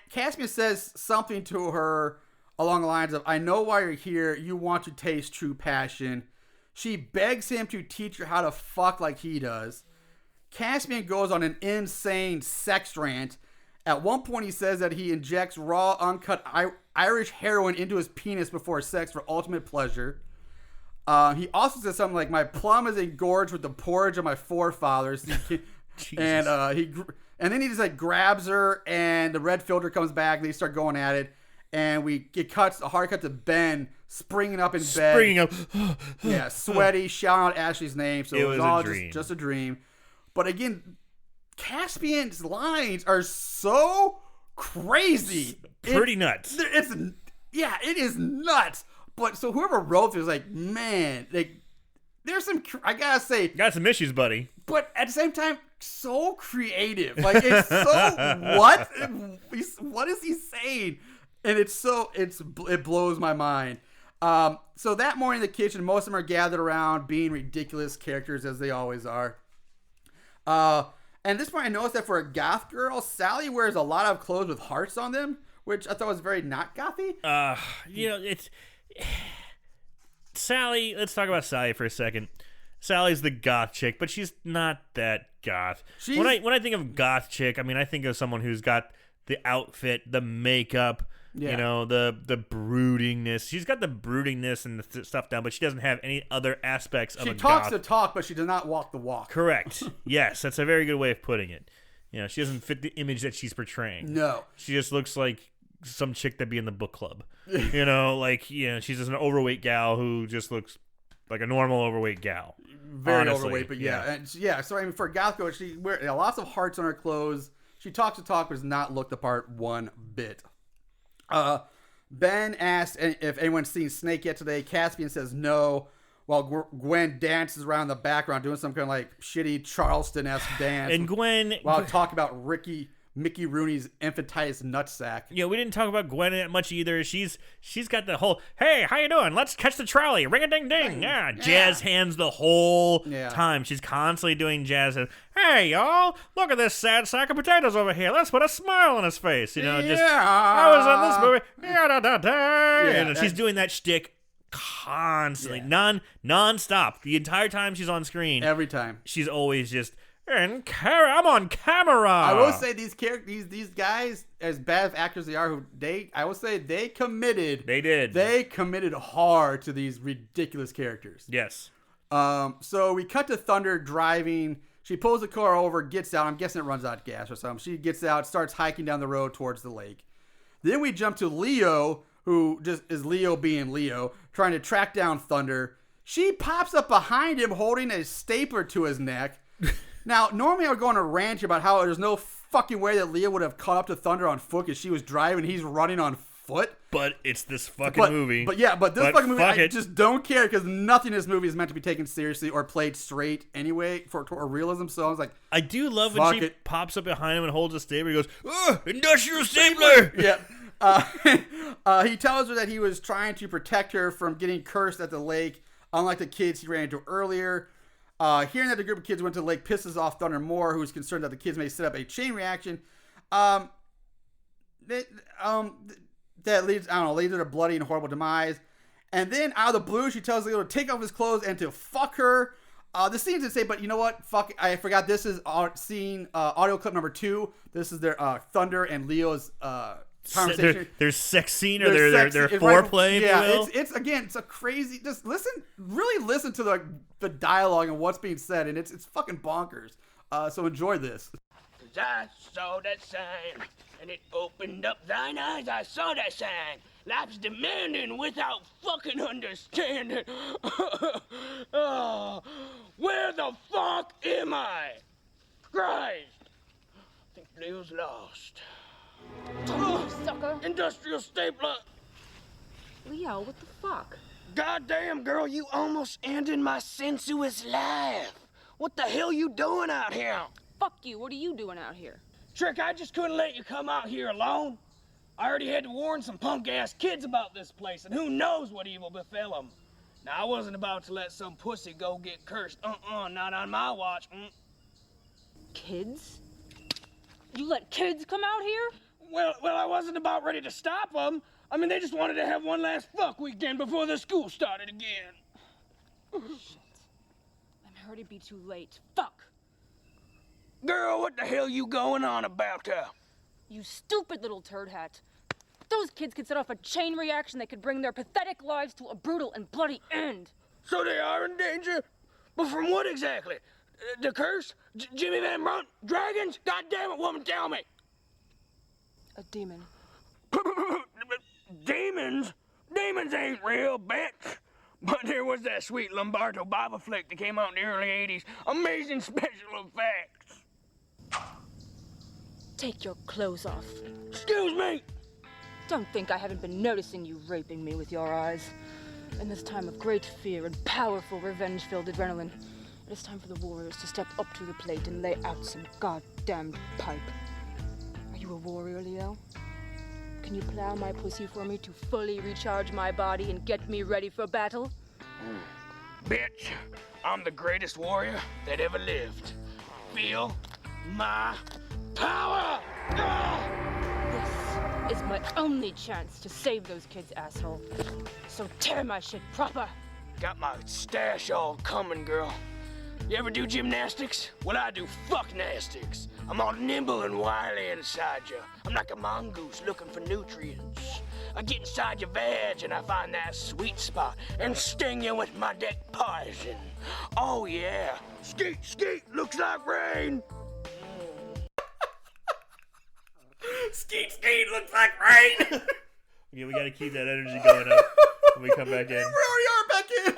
Caspian says something to her along the lines of, "I know why you're here. You want to taste true passion." She begs him to teach her how to fuck like he does. Caspian goes on an insane sex rant. At one point, he says that he injects raw, uncut Irish heroin into his penis before sex for ultimate pleasure. He also says something like, "My plum is engorged with the porridge of my forefathers." And then he just like grabs her, and the red filter comes back, and they start going at it. And a hard cut to Ben springing up in bed. Springing up. Yeah, sweaty, shouting out Ashley's name. So it was all just a dream. But again, Caspian's lines are so crazy. Pretty nuts. It is nuts. But so whoever wrote this was like, man, there's some, I gotta say. Got some issues, buddy. But at the same time, so creative. Like, it's so, what is he saying? And it blows my mind. So that morning in the kitchen, most of them are gathered around being ridiculous characters as they always are. And at this point, I noticed that for a goth girl, Sally wears a lot of clothes with hearts on them, which I thought was very not gothy. It's Sally. Let's talk about Sally for a second. Sally's the goth chick, but she's not that goth. When I think of goth chick, I mean, I think of someone who's got the outfit, the makeup, the broodingness. She's got the broodingness and the stuff down, but she doesn't have any other aspects of a goth. She talks the talk, but she does not walk the walk. Correct. Yes, that's a very good way of putting it. She doesn't fit the image that she's portraying. No. She just looks like some chick that'd be in the book club. She's just an overweight gal who just looks like a normal overweight gal. Very honestly. overweight, but yeah. So I mean, for a goth girl, she wears lots of hearts on her clothes. She talks the talk, but does not look the part one bit. Ben asked if anyone's seen Snake yet today. Caspian says no, while Gwen dances around the background doing some kind of like shitty Charleston-esque dance. And Gwen, while talking about Mickey Rooney's infantile nutsack. Yeah, we didn't talk about Gwen that much either. She's got the whole, hey, how you doing? Let's catch the trolley. Ring a ding ding. Yeah, jazz hands the whole time. She's constantly doing jazz hands. Hey, y'all, look at this sad sack of potatoes over here. Let's put a smile on his face. I was in this movie. And she's doing that shtick constantly, non-stop. The entire time she's on screen. Every time. She's always just, I'm on camera. I will say these guys, as bad of actors they are, I will say they committed. They did. They committed hard to these ridiculous characters. Yes. So we cut to Thunder driving. She pulls the car over, gets out. I'm guessing it runs out of gas or something. She gets out, starts hiking down the road towards the lake. Then we jump to Leo, who just is Leo being Leo, trying to track down Thunder. She pops up behind him holding a stapler to his neck. Now, normally I would go on a rant about how there's no fucking way that Leo would have caught up to Thunder on foot because she was driving and he's running on foot. But it's this fucking movie. But this fucking movie, I just don't care because nothing in this movie is meant to be taken seriously or played straight anyway for realism. So I was like, I do love when she pops up behind him and holds a stapler. He goes, industrial stapler! Yeah. He tells her that he was trying to protect her from getting cursed at the lake, unlike the kids he ran into earlier. Hearing that the group of kids went to the lake pisses off Thunder more, who's concerned that the kids may set up a chain reaction. That leads to a bloody and horrible demise. And then out of the blue, she tells Leo to take off his clothes and to fuck her. The scene's insane, but you know what? Fuck, I forgot. This is audio clip number 2. This is their Thunder and Leo's conversation. Their sex scene or their foreplay. Yeah, it's a crazy. Just really listen to the dialogue and what's being said, and it's fucking bonkers. So enjoy this. 'Cause I saw that sign, and it opened up thine eyes. I saw that sign. Life's demanding without fucking understanding. Oh, where the fuck am I? Christ. I think Leo's lost. Sucker. Industrial stapler. Leo, what the fuck? Goddamn, girl, you almost ended my sensuous life. What the hell you doing out here? Fuck you. What are you doing out here? Trick, I just couldn't let you come out here alone. I already had to warn some punk-ass kids about this place, and who knows what evil befell them. Now, I wasn't about to let some pussy go get cursed. Not on my watch. Kids? You let kids come out here? Well, I wasn't about ready to stop them. I mean, they just wanted to have one last fuck weekend before the school started again. Shit. I'm hurt it'd be too late. Fuck! Girl, what the hell you going on about, You stupid little turd hat. Those kids could set off a chain reaction that could bring their pathetic lives to a brutal and bloody end. So they are in danger? But from what exactly? The curse? Jimmy Van Brunt? Dragons? God damn it, woman, tell me! A demon. Demons? Demons ain't real, bitch. But there was that sweet Lombardo Bible flick that came out in the early 80s. Amazing special effects. Take your clothes off. Excuse me! Don't think I haven't been noticing you raping me with your eyes. In this time of great fear and powerful revenge-filled adrenaline, it is time for the warriors to step up to the plate and lay out some goddamned pipe. Are you a warrior, Leo? Can you plow my pussy for me to fully recharge my body and get me ready for battle? Bitch, I'm the greatest warrior that ever lived. Feel my power! This is my only chance to save those kids, asshole. So tear my shit proper. Got my stash all coming, girl. You ever do gymnastics? Well, I do fucknastics. I'm all nimble and wily inside you. I'm like a mongoose looking for nutrients. I get inside your veg and I find that sweet spot and sting you with my dick poison. Oh yeah, Skeet, Skeet, looks like rain. Skeet, Skeet, looks like rain. Okay, we gotta keep that energy going up when we come back in. We already are back in.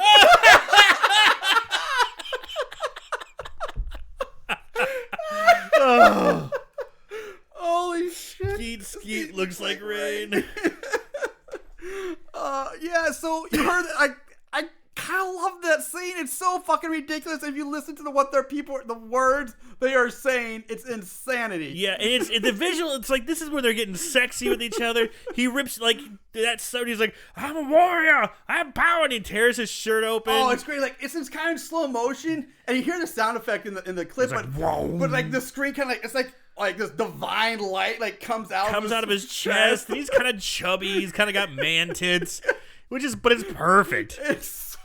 Oh. Holy shit. Skeet, Skeet, looks like rain. Yeah, so you heard that. I kind of love that scene. It's so fucking ridiculous. If you listen to the words they are saying, it's insanity. Yeah, and it's the visual. It's like this is where they're getting sexy with each other. He rips like that. So he's like, "I'm a warrior. I have power," and he tears his shirt open. Oh, it's great. Like it's kind of slow motion, and you hear the sound effect in the clip, It's like, but like the screen kind of like it's like this divine light like comes out of his chest. And he's kind of chubby. He's kind of got man tits, but it's perfect. It's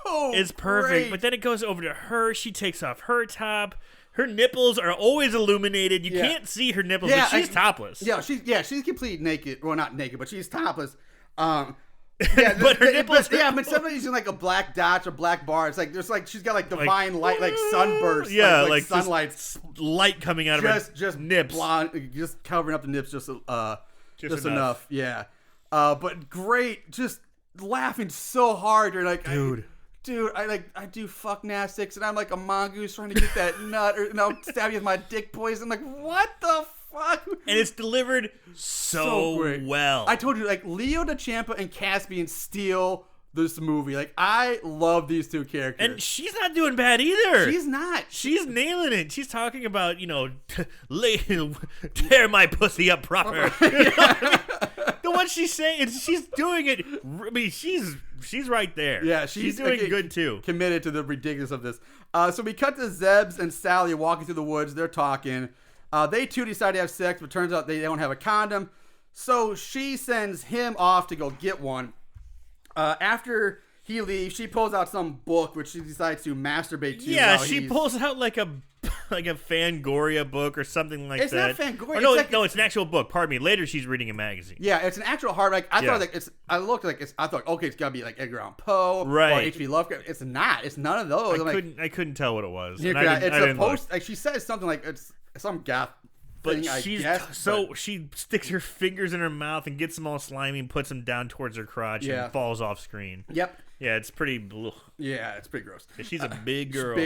perfect. great. But then it goes over to her. She takes off her top. Her nipples are always illuminated. You can't see her nipples, but she's topless. Yeah, she's completely naked. Well, not naked, but she's topless. But her nipples. But somebody's using like a black dot or black bar. It's like there's like she's got like divine light, like sunburst. Yeah, like sunlight, light coming out of her nips, blonde, just covering up the nips just enough. Yeah, but great, just laughing so hard. You're like, dude, I do fucknastics, and I'm like a mongoose trying to get that nut, and I'll stab you with my dick poison. I'm like, what the fuck? And it's delivered so well. I told you, like, Leo DeChampa and Caspian steal this movie. Like, I love these two characters. And she's not doing bad either. She's not. She's nailing it. She's talking about, tear my pussy up proper. The one she's saying, she's doing it. I mean, she's right there. Yeah, she's doing good too. Committed to the ridiculous of this. So we cut to Zebs and Sally walking through the woods. They're talking. They too decide to have sex, but turns out they don't have a condom. So she sends him off to go get one. After he leaves, she pulls out some book, which she decides to masturbate to. Yeah, she pulls out like a Fangoria book or something like that. It's not Fangoria. No, it's an actual book. Pardon me. Later, she's reading a magazine. Yeah, it's an actual hard. Like I thought, I thought, okay, it's gotta be like Edgar Allan Poe, right? Or H.P. Lovecraft. It's not. It's none of those. I couldn't tell what it was. It's a post. Like she says something like it's some gaff. But thing, she sticks her fingers in her mouth and gets them all slimy and puts them down towards her crotch and falls off screen. Yep. Yeah, it's pretty. Yeah, it's pretty gross. She's a big girl.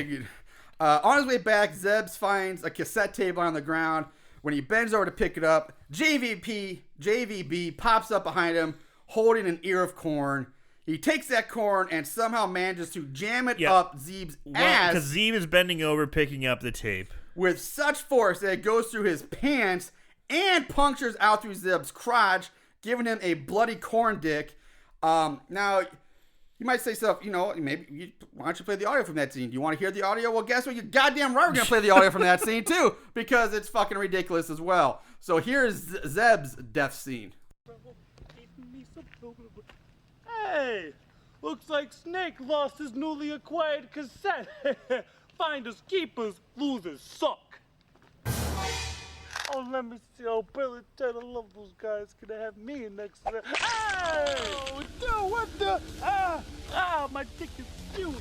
On his way back, Zebs finds a cassette tape on the ground. When he bends over to pick it up, JVB pops up behind him, holding an ear of corn. He takes that corn and somehow manages to jam it up Zeeb's ass. Because Zeeb is bending over, picking up the tape with such force that it goes through his pants and punctures out through Zeb's crotch, giving him a bloody corn dick. Now, you might say stuff, maybe, why don't you play the audio from that scene? Do you want to hear the audio? Well, guess what? You're goddamn right we're going to play the audio from that scene, too, because it's fucking ridiculous as well. So here's Zeb's death scene. Hey, looks like Snake lost his newly acquired cassette. Finders, keepers, losers suck. Oh, let me see. Oh, Billy Ted, I love those guys. Could they have me next to them? Hey! Oh, dude, what the? My dick is huge.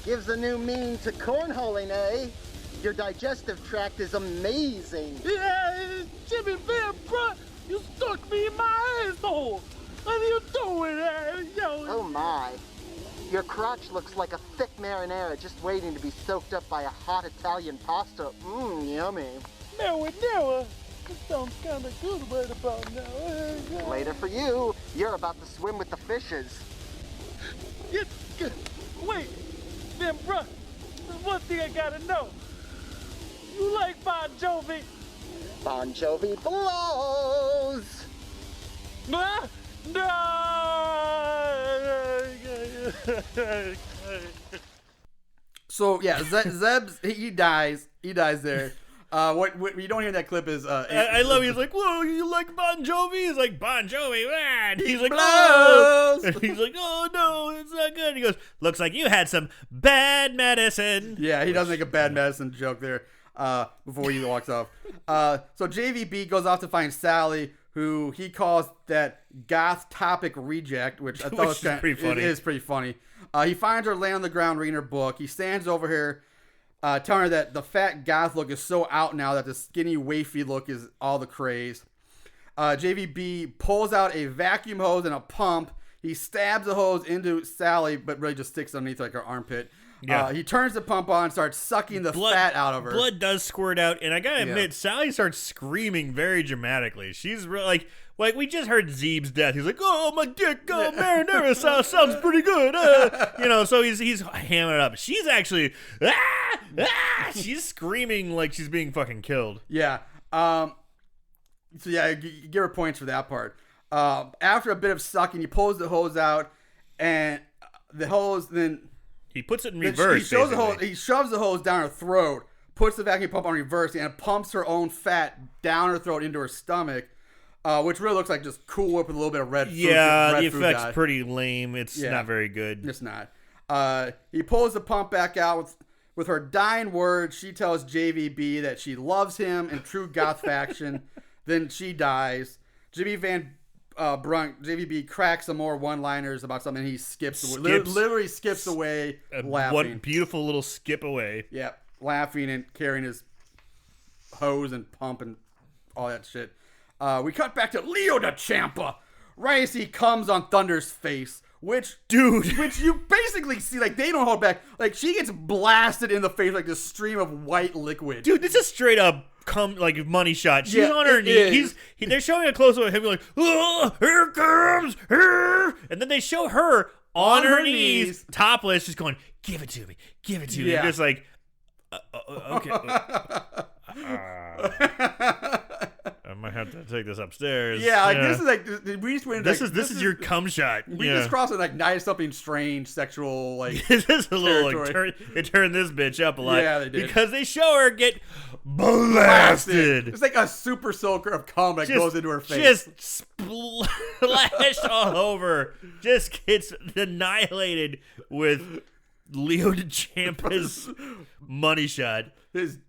Gives a new meaning to cornholing, eh? Your digestive tract is amazing. Yeah, Jimmy Van Brunt, you stuck me in my asshole. What are you doing, yo? Oh, my. Your crotch looks like a thick marinara just waiting to be soaked up by a hot Italian pasta. Mmm, yummy. Marinara? This sounds kind of good right about now. Later for you. You're about to swim with the fishes. Wait, then, bruh, there's one thing I gotta know. You like Bon Jovi? Bon Jovi blows! No! So yeah, Zeb's he dies there. What you don't hear in that clip is I love. He's like, "Whoa, you like Bon Jovi?" He's like, "Bon Jovi, man." He's like, blows. "Oh," and he's like, "Oh no, it's not good." He goes, "Looks like you had some bad medicine." Yeah, he does make a bad medicine joke there before he walks off. So JVB goes off to find Sally, who he calls that goth topic reject, which I thought was pretty funny. It is pretty funny. He finds her laying on the ground reading her book. He stands over her, telling her that the fat goth look is so out now that the skinny, wafy look is all the craze. JVB pulls out a vacuum hose and a pump. He stabs the hose into Sally, but really just sticks underneath like her armpit. Yeah. He turns the pump on and starts sucking the fat out of her. Blood does squirt out, and I gotta admit, Sally starts screaming very dramatically. She's like we just heard Zeeb's death. He's like, "Oh, my dick, oh, marinara sauce sounds pretty good." So he's hamming it up. She's actually, she's screaming like she's being fucking killed. Yeah. So yeah, you give her points for that part. After a bit of sucking, he pulls the hose out, and the hose then. He puts it in reverse. He shoves the hose down her throat, puts the vacuum pump on reverse, and pumps her own fat down her throat into her stomach, which really looks like just Cool Whip with a little bit of red food. Yeah, the effect's pretty lame. It's not very good. It's not. He pulls the pump back out with her dying words. She tells JVB that she loves him in true goth fashion. Then she dies. JVB cracks some more one-liners about something. He skips away. Literally skips away laughing. One beautiful little skip away. Yeah, laughing and carrying his hose and pump and all that shit. We cut back to Leo DeChampa. Right as he comes on Thunder's face. Which you basically see, like, they don't hold back. Like, she gets blasted in the face like this stream of white liquid. Dude, this is straight up money shot. She's on her knees. They're showing a close up of him like, "Oh, here comes her," and then they show her on her knees, topless, just going, "Give it to me, give it to me." Just like, okay. I might have to take this upstairs. Yeah, like this is like we just went. This is your cum shot. We just crossed like nice something strange sexual like. This is a little like they turned this bitch up a lot. Yeah, they did because they show her get blasted. It's like a super soaker of cum that goes into her face. Just splashed all over. Just gets annihilated with Leo DeChampa's money shot. His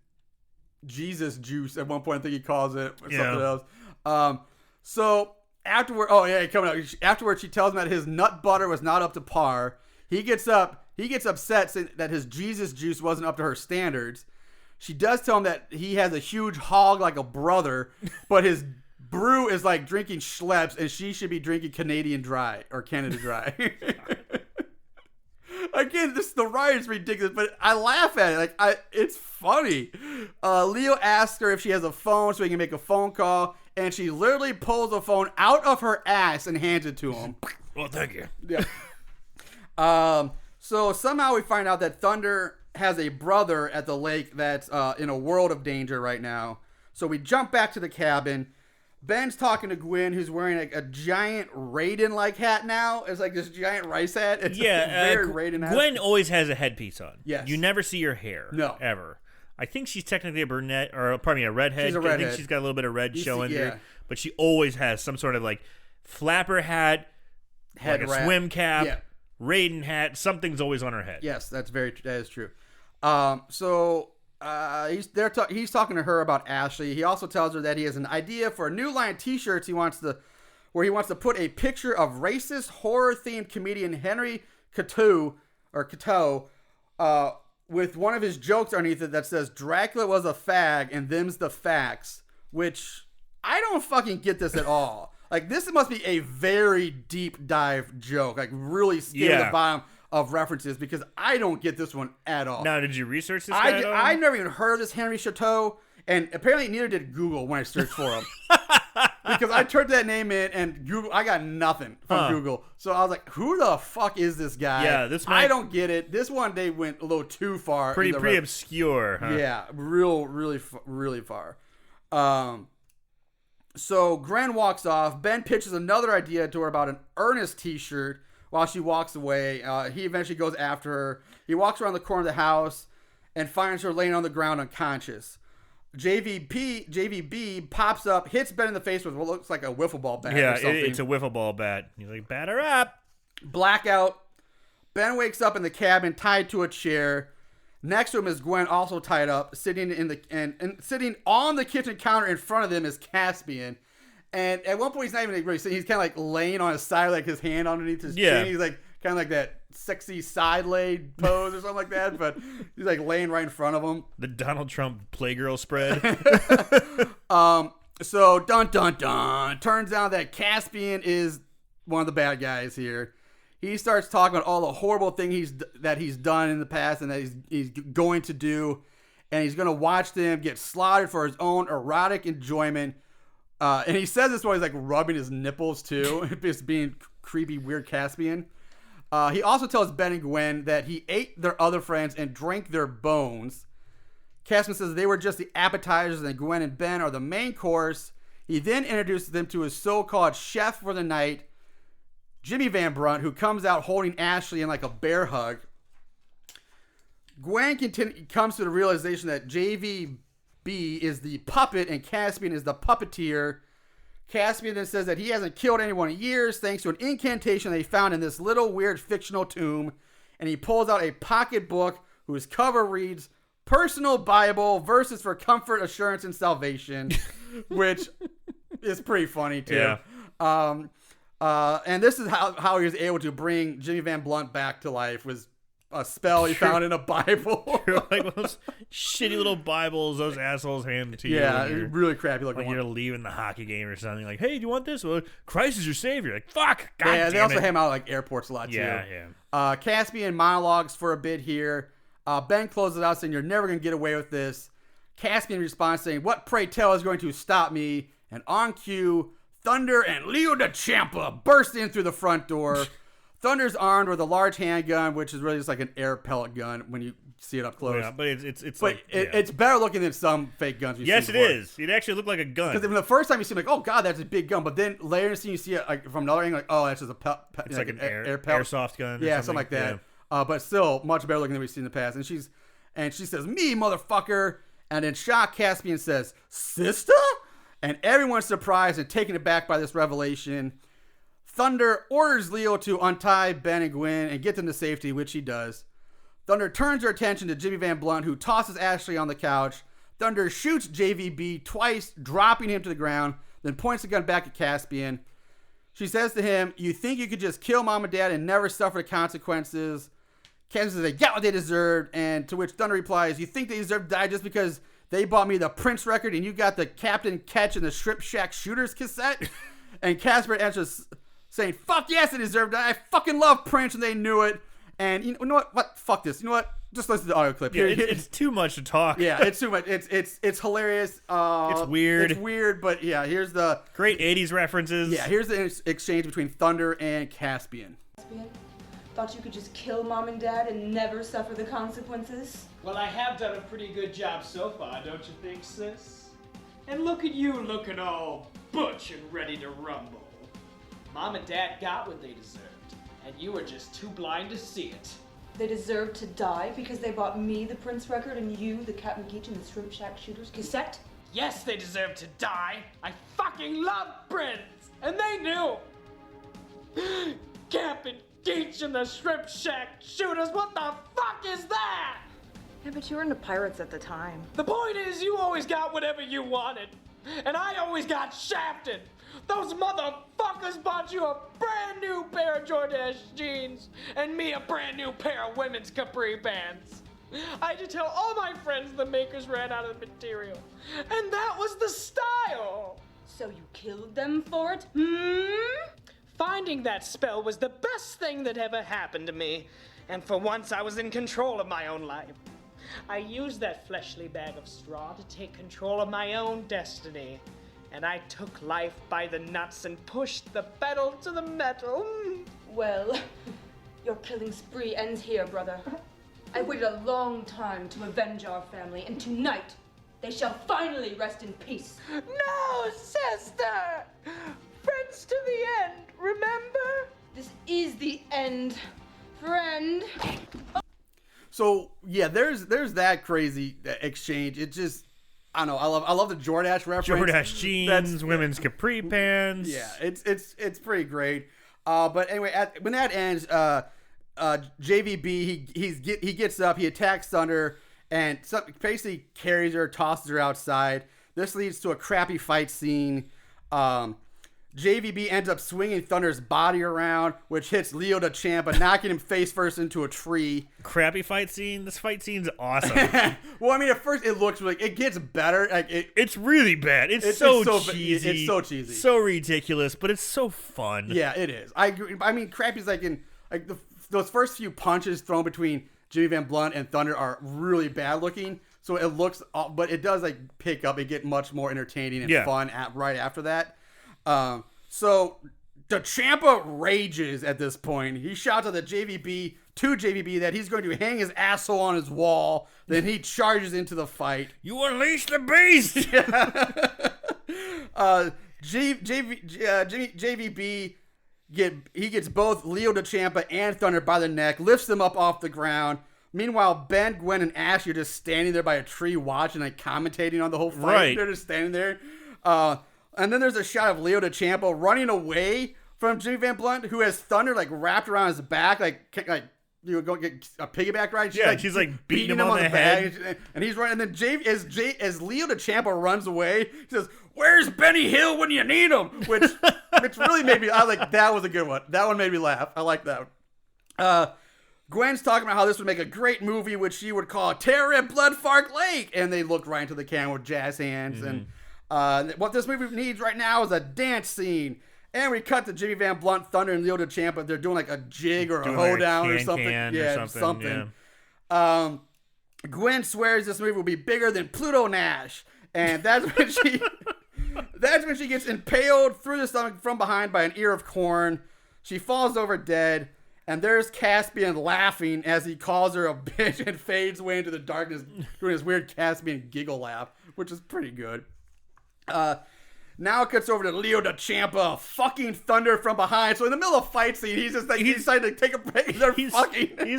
Jesus juice at one point, I think he calls it, or something else. So afterward, coming out. Afterwards, she tells him that his nut butter was not up to par. He gets upset saying that his Jesus juice wasn't up to her standards. She does tell him that he has a huge hog like a brother, but his brew is like drinking Schleppes, and she should be drinking Canadian Dry or Canada Dry. Again, the ride is ridiculous, but I laugh at it. Like, it's funny. Leo asks her if she has a phone so he can make a phone call, and she literally pulls the phone out of her ass and hands it to him. Well, thank you. Yeah. So somehow we find out that Thunder has a brother at the lake that's in a world of danger right now. So we jump back to the cabin. Ben's talking to Gwen, who's wearing a giant Raiden-like hat now. It's like this giant rice hat. It's very Raiden hat. Gwen always has a headpiece on. Yes. You never see her hair. No. Ever. I think she's technically a brunette, or pardon me, a redhead. She's a redhead. I think she's got a little bit of red showing there. But she always has some sort of like flapper hat, head like a wrap. swim cap, Raiden hat. Something's always on her head. Yes, that is true. He's talking to her about Ashley. He also tells her that he has an idea for a new line of T-shirts. Where he wants to put a picture of racist horror-themed comedian Henry Cateau with one of his jokes underneath it that says Dracula was a fag and them's the facts. Which I don't fucking get this at all. Like, this must be a very deep dive joke. Like, really skim to the bottom of references, because I don't get this one at all. Now, did you research this guy at all? I've never even heard of this Henry Chateau, and apparently neither did Google when I searched for him. Because I turned that name in, and Google, I got nothing from Google. So I was like, who the fuck is this guy? Yeah, I don't get it. This one, they went a little too far. Pretty obscure, huh? Yeah, really far. So Gren walks off. Ben pitches another idea to her about an Ernest t-shirt while she walks away. He eventually goes after her. He walks around the corner of the house and finds her laying on the ground unconscious. JVB pops up, hits Ben in the face with what looks like a wiffle ball bat. Yeah, or something. it's a wiffle ball bat. He's like, batter up. Blackout. Ben wakes up in the cabin, tied to a chair. Next to him is Gwen, also tied up, sitting and sitting on the kitchen counter in front of them is Caspian. And at one point, he's not even really sitting. He's kind of like laying on his side, like his hand underneath his chin. He's like kind of like that sexy side laid pose or something like that. But he's like laying right in front of him. The Donald Trump Playgirl spread. So dun dun dun. Turns out that Caspian is one of the bad guys here. He starts talking about all the horrible things that he's done in the past and that he's going to do, and he's going to watch them get slaughtered for his own erotic enjoyment. And he says this while he's like rubbing his nipples too, just being creepy, weird Caspian. He also tells Ben and Gwen that he ate their other friends and drank their bones. Caspian says they were just the appetizers and Gwen and Ben are the main course. He then introduces them to his so-called chef for the night, Jimmy Van Brunt, who comes out holding Ashley in like a bear hug. Gwen comes to the realization that JVB is the puppet and Caspian is the puppeteer. Caspian then says that he hasn't killed anyone in years thanks to an incantation they found in this little weird fictional tomb. And he pulls out a pocketbook whose cover reads, Personal Bible, Verses for Comfort, Assurance, and Salvation, which is pretty funny too. Yeah. And this is how he was able to bring Jimmy Van Blunt back to life, was a spell he found in a Bible. Like those shitty little Bibles those assholes hand to you. Yeah, really crappy looking. Like you're leaving the hockey game or something. Like, hey, do you want this? Well, Christ is your savior. Like, fuck. God damn they also it. have him out like airports a lot too. Yeah. Caspian monologues for a bit here. Ben closes it out saying, "You're never gonna get away with this." Caspian responds saying, "What pray tell is going to stop me?" And on cue, Thunder and Leo DeChampa burst in through the front door. Thunder's armed with a large handgun, which is really just like an air pellet gun when you see it up close. Yeah, but it's but like it's better looking than some fake guns. Yes, it is. It actually looked like a gun. Because the first time you see it, like, oh god, that's a big gun. But then later you see it like from another angle, like, oh, that's just a it's like an air pellet. airsoft gun. Yeah, something like that. Yeah. But still much better looking than we've seen in the past. And she says, "Me, motherfucker." And then shocked Caspian says, "Sister?" And everyone's surprised and taken aback by this revelation. Thunder orders Leo to untie Ben and Gwen and get them to safety, which he does. Thunder turns her attention to Jimmy Van Blunt, who tosses Ashley on the couch. Thunder shoots JVB twice, dropping him to the ground, then points the gun back at Caspian. She says to him, "You think you could just kill mom and dad and never suffer the consequences?" Caspian says they got what they deserved, and to which Thunder replies, "You think they deserve to die just because they bought me the Prince record and you got the Captain Catch and the Strip Shack Shooters cassette?" And Casper answers saying, "Fuck yes, they deserve to die. I fucking love Prince and they knew it." And you know what? Fuck this. You know what? Just listen to the audio clip. Yeah, it's too much to talk. Yeah, it's too much. It's hilarious. It's weird. It's weird, but yeah, here's the great 80s references. Yeah, here's the exchange between Thunder and Caspian. Caspian, thought you could just kill mom and dad and never suffer the consequences? Well, I have done a pretty good job so far, don't you think, sis? And look at you looking all butch and ready to rumble. Mom and Dad got what they deserved, and you were just too blind to see it. They deserve to die because they bought me the Prince record and you the Captain Keach and the Shrimp Shack Shooters cassette? Yes, they deserve to die. I fucking love Prince, and they knew. Captain Keach and the Shrimp Shack Shooters, what the fuck is that? Yeah, but you were into pirates at the time. The point is, you always got whatever you wanted, and I always got shafted. Those motherfuckers bought you a brand new pair of Jordache jeans, and me a brand new pair of women's capri pants. I had to tell all my friends the makers ran out of the material, and that was the style. So you killed them for it? Finding that spell was the best thing that ever happened to me, and for once I was in control of my own life. I used that fleshly bag of straw to take control of my own destiny, and I took life by the nuts and pushed the pedal to the metal. Well, your killing spree ends here, brother. I waited a long time to avenge our family, and tonight they shall finally rest in peace. No, sister! Friends to the end, remember? This is the end, friend. So yeah, there's that crazy exchange. It just, I don't know. I love the Jordache reference. Jordache jeans, women's capri pants. Yeah, it's pretty great. But anyway, when that ends, JVB he gets up, he attacks Thunder, and basically carries her, tosses her outside. This leads to a crappy fight scene. JVB ends up swinging Thunder's body around, which hits Leo DeChampa, knocking him face first into a tree. Crappy fight scene. This fight scene's awesome. Well, I mean, at first it looks like it gets better. Like it's really bad. It's so cheesy. It's so cheesy, so ridiculous, but it's so fun. Yeah, it is. I agree. I mean, crappy's like those first few punches thrown between Jimmy Van Blunt and Thunder are really bad looking. So it looks, but it does like pick up and get much more entertaining and fun right after that. So DeChampa rages at this point. He shouts at the JVB that he's going to hang his asshole on his wall. Then he charges into the fight. You unleash the beast. JVB gets both Leo DeChampa and Thunder by the neck, lifts them up off the ground. Meanwhile, Ben, Gwen, and Ashley are just standing there by a tree watching, like commentating on the whole fight. Right. They're just standing there. And then there's a shot of Leo DeChampa running away from Jimmy Van Blunt, who has Thunder like wrapped around his back, like you go get a piggyback ride. She's like beating him on the head, and he's running. And then as Leo DeChampa runs away, he says, "Where's Benny Hill when you need him?" Which really made me. I like that was a good one. That one made me laugh. I like that. Gwen's talking about how this would make a great movie, which she would call Terror at Bloodfark Lake, and they look right into the camera with jazz hands. And what this movie needs right now is a dance scene. And we cut to Jimmy Van Blunt, Thunder, and Leo DeChampa. They're doing like a jig or a hoedown or something. Something. Yeah. Gwen swears this movie will be bigger than Pluto Nash, and that's when she gets impaled through the stomach from behind by an ear of corn. She falls over dead. And there's Caspian laughing as he calls her a bitch and fades away into the darkness doing his weird Caspian giggle laugh, which is pretty good. Now it cuts over to Leo DeChampa fucking Thunder from behind. So in the middle of a fight scene, he's just like, he decided to take a break. He's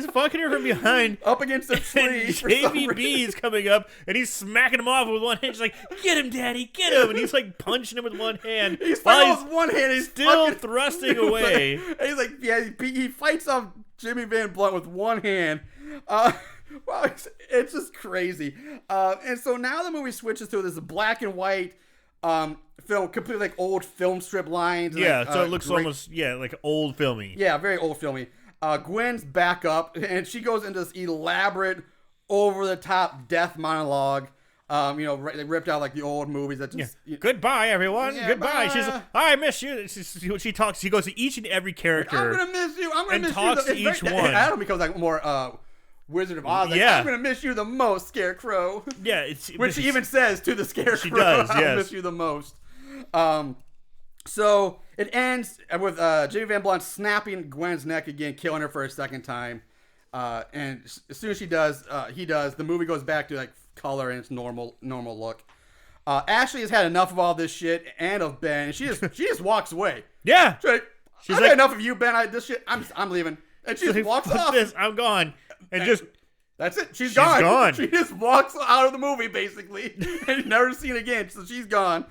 fucking her from behind. Up against a tree. And JVB is coming up and he's smacking him off with one hand. She's like, "Get him, Daddy, get him." And he's like punching him with one hand. He's fighting with one hand. He's still thrusting away. And he's like, he fights off Jimmy Van Blunt with one hand. Wow, it's just crazy. And so now the movie switches to this black and white film, completely like old film strip lines. Yeah, like, so it looks almost like old filmy. Yeah, very old filmy. Gwen's back up, and she goes into this elaborate, over-the-top death monologue. They ripped out like the old movies. That just goodbye, everyone. Yeah, goodbye. Bye. She's I miss you. She talks. She goes to each and every character. I'm gonna miss you. I'm gonna miss you. And talks to each one. Adam becomes like more Wizard of Oz. Like, I'm gonna miss you the most, Scarecrow. Yeah, which she even says to the Scarecrow. She does. Yes. I miss you the most. So it ends with Jimmy Van Blunt snapping Gwen's neck again, killing her for a second time. And as soon as he does, the movie goes back to like color and its normal look. Ashley has had enough of all this shit and of Ben, and she just walks away. Yeah, she's like, enough of you, Ben. This shit, I'm leaving, and she just walks off. I'm gone, and that's it. She's gone. She just walks out of the movie basically, and never seen again. So she's gone.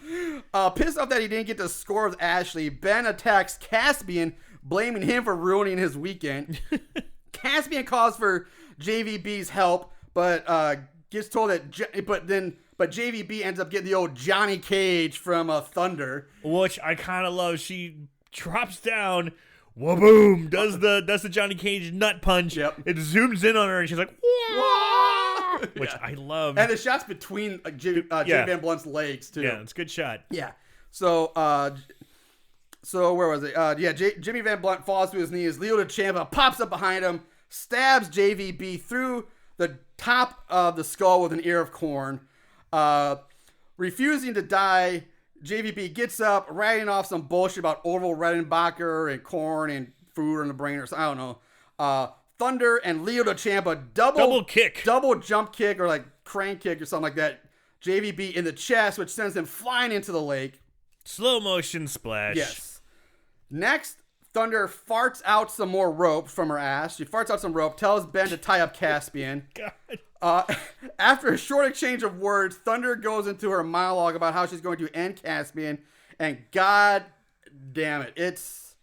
Pissed off that he didn't get to score with Ashley, Ben attacks Caspian, blaming him for ruining his weekend. Caspian calls for JVB's help, but gets told that, but JVB ends up getting the old Johnny Cage from Thunder, which I kind of love. She drops down, waboom, does the Johnny Cage nut punch. Yep. It zooms in on her, and she's like, "Whoa!" Which I love. And the shots between Jimmy Van Blunt's legs too. Yeah, it's a good shot. Yeah. So where was it? Jimmy Van Blunt falls to his knees. Leo DeChampa pops up behind him, stabs JVB through the top of the skull with an ear of corn. Refusing to die, JVB gets up, writing off some bullshit about Orville Redenbacher and corn and food in the brain or something. I don't know. Thunder and Leo DeChampa double jump kick or like crane kick or something like that. JVB in the chest, which sends him flying into the lake. Slow motion splash. Yes. Next, Thunder farts out some more rope from her ass. She farts out some rope, tells Ben to tie up Caspian. After a short exchange of words, Thunder goes into her monologue about how she's going to end Caspian, and god damn it, it's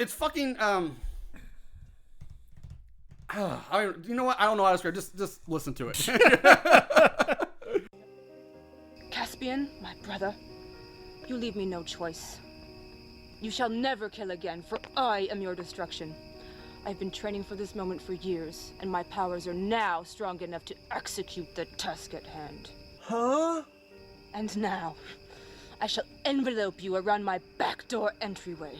fucking you know what? I don't know how to describe it. Just listen to it. Caspian, my brother, you leave me no choice. You shall never kill again, for I am your destruction. I've been training for this moment for years, and my powers are now strong enough to execute the task at hand. Huh? And now, I shall envelope you around my backdoor entryway.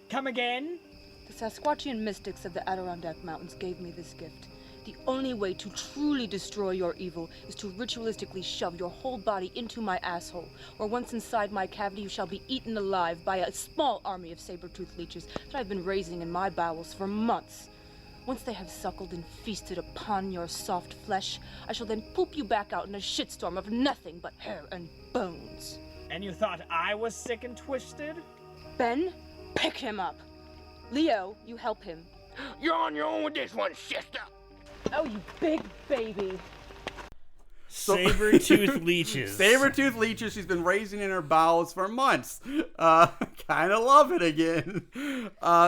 Come again? The Sasquatchian mystics of the Adirondack Mountains gave me this gift. The only way to truly destroy your evil is to ritualistically shove your whole body into my asshole, or once inside my cavity you shall be eaten alive by a small army of saber-toothed leeches that I've been raising in my bowels for months. Once they have suckled and feasted upon your soft flesh, I shall then poop you back out in a shitstorm of nothing but hair and bones. And you thought I was sick and twisted? Ben, pick him up. Leo, you help him. You're on your own with this one, sister. Oh, you big baby. Saber-toothed leeches. Saber-toothed leeches she's been raising in her bowels for months. Kind of love it again.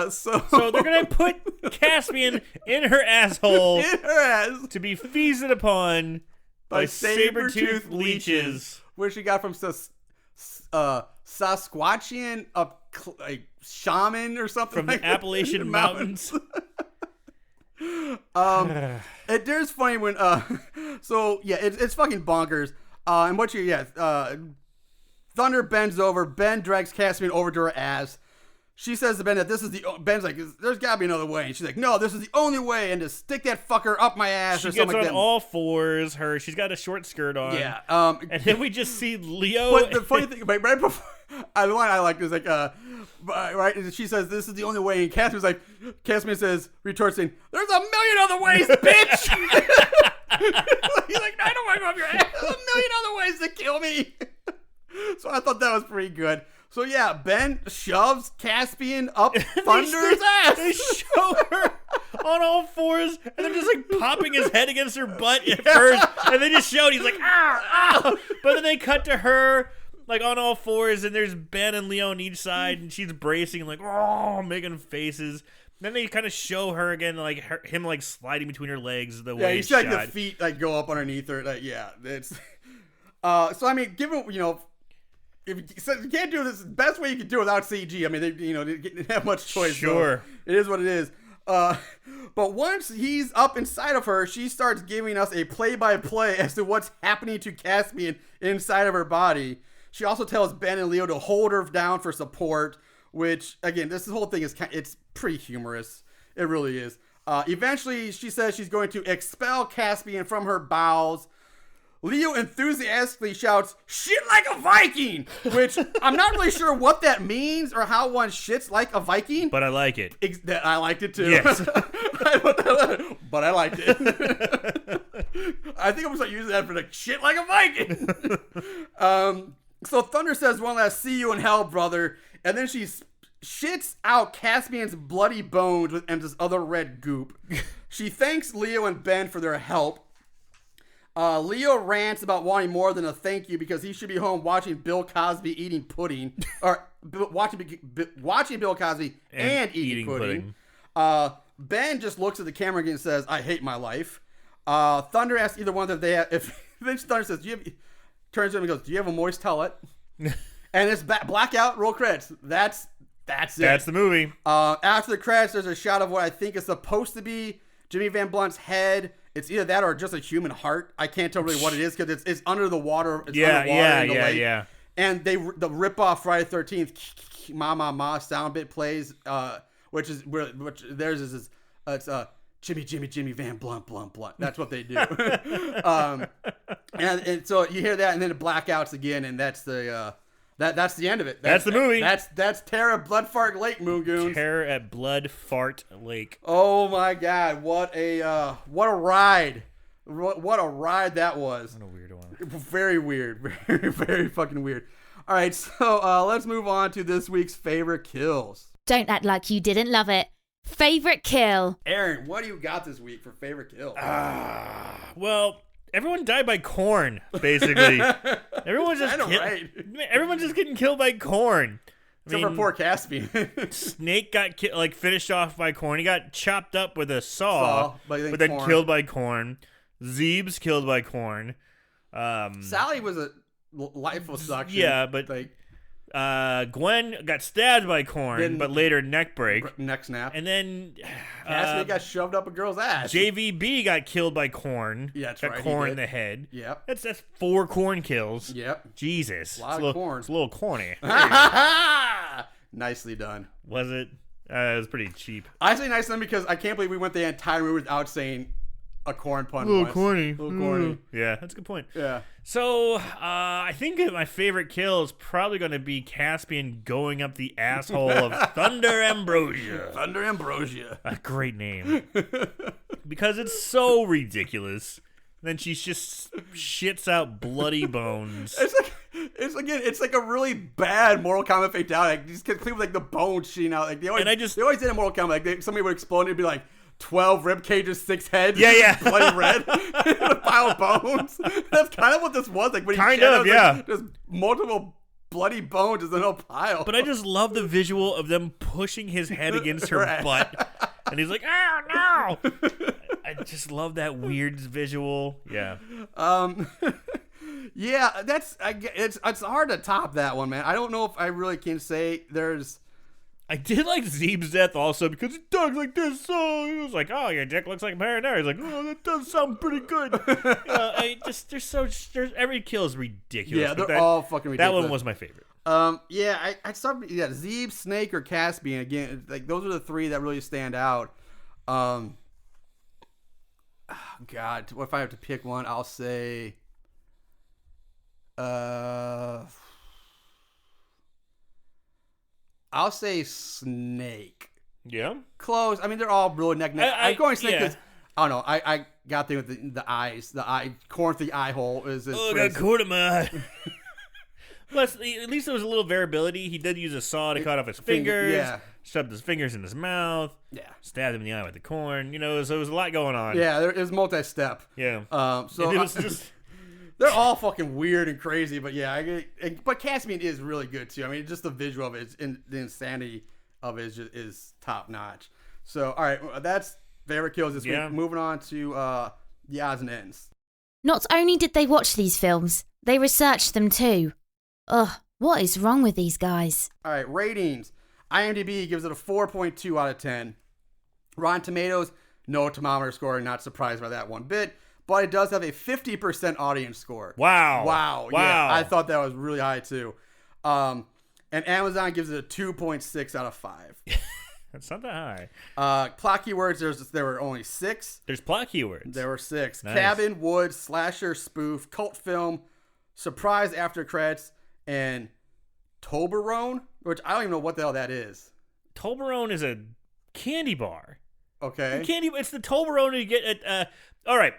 So they're going to put Caspian in her asshole in her ass to be feasted upon by saber-toothed leeches. Where she got from Sasquatchian, like shaman or something from like the Appalachian Mountains. There's funny when so yeah, it's fucking bonkers. And what Thunder bends over. Ben drags Caspian over to her ass. She says to Ben that Ben's like, there's gotta be another way. And she's like, no, this is the only way, and to stick that fucker up my ass she or something like that. She gets on all fours. She's got a short skirt on. Yeah. And then we just see Leo. But the funny thing, right before, the line I liked was like, right, she says, this is the only way, and Caspian retorts saying, there's a million other ways, bitch! He's like, I don't want to go up your ass. There's a million other ways to kill me. So I thought that was pretty good. So yeah, Ben shoves Caspian up Thunder's ass. They show her on all fours, and they're just like popping his head against her butt at first, and they just show it. He's like, ah. But then they cut to her like on all fours, and there's Ben and Leo on each side, and she's bracing, like, oh, making faces. Then they kind of show her again, like him like sliding between her legs. The way you see like the feet like go up underneath her. Like, yeah, it's. So I mean, given if you can't do this, the best way you can do it without CG. I mean, they didn't have much choice. Sure, so it is what it is. But once he's up inside of her, she starts giving us a play-by-play as to what's happening to Caspian inside of her body. She also tells Ben and Leo to hold her down for support, which, again, this whole thing it's pretty humorous. It really is. Eventually, she says she's going to expel Caspian from her bowels. Leo enthusiastically shouts, "Shit like a Viking!" Which I'm not really sure what that means or how one shits like a Viking. But I like it. I liked it too. Yes. But I liked it. I think I'm going to start using that for like shit like a Viking. So Thunder says one last "see you in hell, brother," and then she shits out Caspian's bloody bones and this other red goop. She thanks Leo and Ben for their help. Leo rants about wanting more than a thank you because he should be home watching Bill Cosby eating pudding, or watching Bill Cosby and eating pudding. Ben just looks at the camera again and says, "I hate my life." Thunder asks either one of them then Thunder says, turns to him and goes, "Do you have a moist towelette?" And it's blackout, roll credits. That's it. That's the movie. After the credits, there's a shot of what I think is supposed to be Jimmy Van Blunt's head. It's either that or just a human heart. I can't tell really what it is because it's under the water. It's underwater in the lake. Yeah. And the rip-off Friday 13th Ma Ma Ma sound bit plays, which theirs is it's Jimmy Van Blunt. That's what they do. and so you hear that, and then it blackouts again, and that's the that's the end of it. That's the movie. That's Terror at Blood Fart Lake, Moongoons. Terror at Blood Fart Lake. Oh my God! What a ride! What a ride that was. What a weird one. Very weird. Very, very fucking weird. All right, so let's move on to this week's favorite kills. Don't act like you didn't love it. Favorite kill. Aaron, what do you got this week for favorite kill? Well, everyone died by corn, basically. Everyone's just right. Everyone's just getting killed by corn. Except for poor Caspian. Snake got finished off by corn. He got chopped up with a saw but then killed by corn. Zeeb's killed by corn. Sally was a lifeless suction. Yeah, but Gwen got stabbed by corn, but later neck break. Neck snap. And then Caspian got shoved up a girl's ass. JVB got killed by corn. Yeah, that's got right. Corn in the head. Yep. That's 4 corn kills. Yep. Jesus. A lot of corn. It's a little corny. Nicely done. Was it? It was pretty cheap. I say nicely done because I can't believe we went the entire movie without saying a corn pun. A little corny. Yeah, that's a good point. Yeah. So, I think that my favorite kill is probably going to be Caspian going up the asshole of Thunder Ambrosia. Thunder Ambrosia. A great name. Because it's so ridiculous. Then she just shits out bloody bones. It's like a really bad Mortal Kombat fatality. Like, just complete with like the bones shooting out. Like they always did in Mortal Kombat. Like somebody would explode and it'd be like 12 rib cages, 6 heads. Yeah. Bloody red. A pile of bones. That's kind of what this was. Like when yeah. Just multiple bloody bones in a pile. But I just love the visual of them pushing his head against her butt. And he's like, "Oh no!" I just love that weird visual. Yeah. Yeah, it's hard to top that one, man. I don't know if I really can say there's. I did like Zeeb's death also because he talks like this. So he was like, "Oh, your dick looks like marinara." He's like, "Oh, that does sound pretty good." Every kill is ridiculous. Yeah, they're all fucking ridiculous. That one was my favorite. Yeah, I'd start. Yeah, Zeeb, Snake, or Caspian. Again, like those are the 3 that really stand out. Oh, God, if I have to pick one, I'll say. I'll say Snake. Yeah. Close. I mean, they're all really neck. I'm going Snake because I don't know. I got there with the eyes. The eye corn through the eye hole is. I got corn in my eye. Plus, at least there was a little variability. He did use a saw to cut off his fingers. Yeah. Shoved his fingers in his mouth. Yeah. Stabbed him in the eye with the corn. So there was a lot going on. Yeah, it was multi-step. Yeah. So it was just. They're all fucking weird and crazy, but yeah, but Caspian is really good too. I mean, just the visual of it, the insanity of it is top notch. So, all right, that's favorite kills this week. Moving on to the odds and ends. Not only did they watch these films, they researched them too. Ugh, what is wrong with these guys? All right, ratings. IMDb gives it a 4.2 out of 10. Rotten Tomatoes, no thermometer score. Not surprised by that one bit. But it does have a 50% audience score. Wow. Yeah, I thought that was really high too. And Amazon gives it a 2.6 out of 5. That's not that high. Plot keywords, there were only 6. There's plot keywords. There were 6. Nice. Cabin, wood, slasher, spoof, cult film, surprise after credits, and Toblerone, which I don't even know what the hell that is. Toblerone is a candy bar. Okay. It's the Toblerone you get at. All right.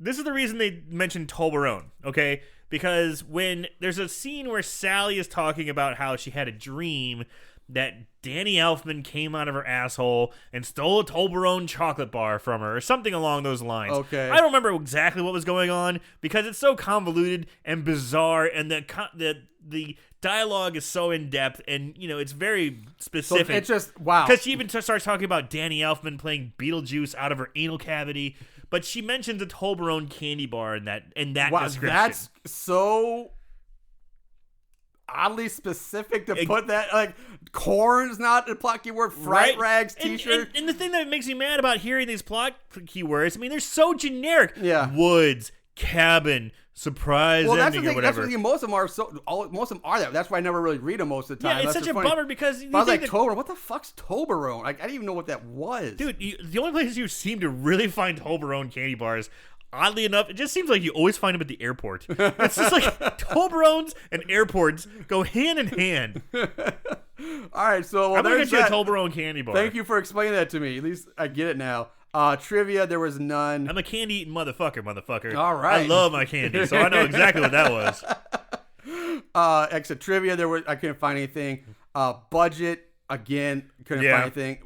This is the reason they mentioned Toblerone, okay? Because when there's a scene where Sally is talking about how she had a dream that Danny Elfman came out of her asshole and stole a Toblerone chocolate bar from her or something along those lines. Okay. I don't remember exactly what was going on because it's so convoluted and bizarre and the dialogue is so in-depth and, it's very specific. So it's just, wow. Because she even starts talking about Danny Elfman playing Beetlejuice out of her anal cavity. But she mentions a Toblerone candy bar in that description. That's so oddly specific to put that. Like, corn's not a plot keyword. Fright rags, t-shirt. And the thing that makes me mad about hearing these plot keywords, they're so generic. Yeah. Woods, cabin, surprise ending, or whatever. That's the thing. Most of them are that. That's why I never really read them most of the time. Yeah, it's that's such a funny. bummer because I was like, Toblerone. What the fuck's Toblerone? Like, I didn't even know what that was. Dude, the only places you seem to really find Toblerone candy bars, oddly enough, it just seems like you always find them at the airport. It's just like Toblerones and airports go hand in hand. All right, so I'm gonna get you a Toblerone candy bar. Thank you for explaining that to me. At least I get it now. Trivia, there was none. I'm a candy eating motherfucker. All right. I love my candy, so I know exactly what that was. Extra trivia, I couldn't find anything. Budget, again, couldn't find anything.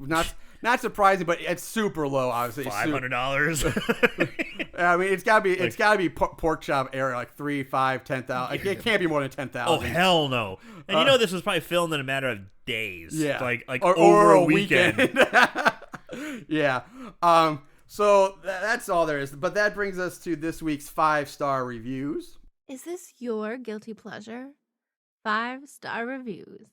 not surprising, but it's super low. Obviously, $500. I mean, it's gotta be pork chop area, like 3, 5, 10,000. It can't be more than 10,000. Oh hell no! And this was probably filmed in a matter of days. Yeah, like or over a weekend. Yeah. So that's all there is. But that brings us to this week's 5-star reviews. Is this your guilty pleasure? 5-star reviews.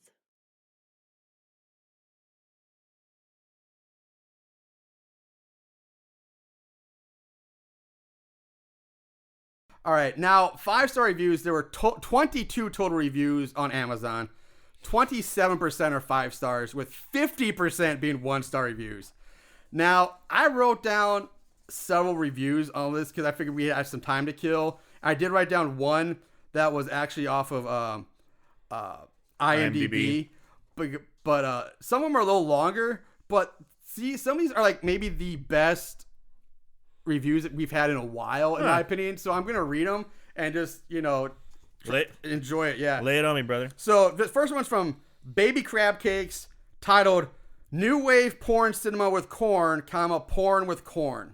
All right, now 5-star reviews. There were 22 total reviews on Amazon. 27% are 5 stars, with 50% being 1-star reviews. Now, I wrote down several reviews on this because I figured we had some time to kill. I did write down one that was actually off of IMDb. But some of them are a little longer. But see, some of these are like maybe the best reviews that we've had in a while, in my opinion. So I'm going to read them and just, enjoy it. Yeah. Lay it on me, brother. So the first one's from Baby Crab Cakes, titled New Wave Porn Cinema with Corn, Porn with Corn.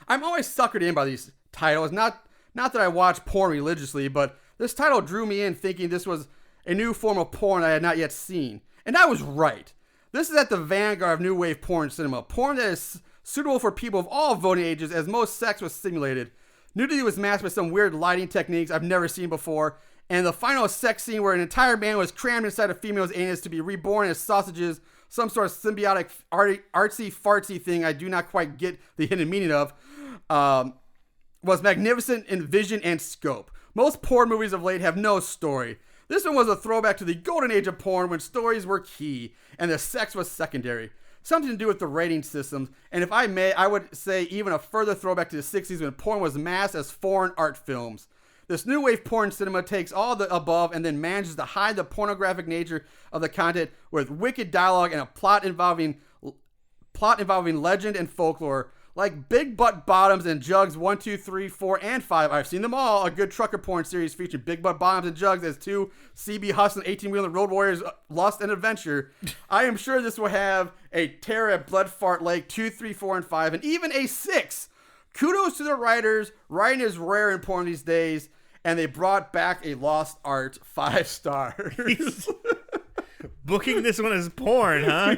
I'm always suckered in by these titles. Not that I watch porn religiously, but this title drew me in thinking this was a new form of porn I had not yet seen. And I was right. This is at the vanguard of new wave porn cinema. Porn that is suitable for people of all voting ages, as most sex was simulated. Nudity was masked by some weird lighting techniques I've never seen before. And the final sex scene where an entire man was crammed inside a female's anus to be reborn as sausages, some sort of symbiotic artsy fartsy thing I do not quite get the hidden meaning of, was magnificent in vision and scope. Most porn movies of late have no story. This one was a throwback to the golden age of porn when stories were key and the sex was secondary. Something to do with the rating systems, and if I may, I would say even a further throwback to the 60s when porn was masked as foreign art films. This new wave porn cinema takes all the above and then manages to hide the pornographic nature of the content with wicked dialogue and a plot involving legend and folklore. Like Big Butt Bottoms and Jugs 1, 2, 3, 4, and 5. I've seen them all. A good trucker porn series featuring Big Butt Bottoms and Jugs as two CB hustling 18-wheeler road warriors, lust and adventure. I am sure this will have a Terror at Blood Fart Lake 2, 3, 4, and 5, and even a 6. Kudos to the writers. Writing is rare in porn these days, and they brought back a lost art. 5 stars. Booking this one as porn, huh?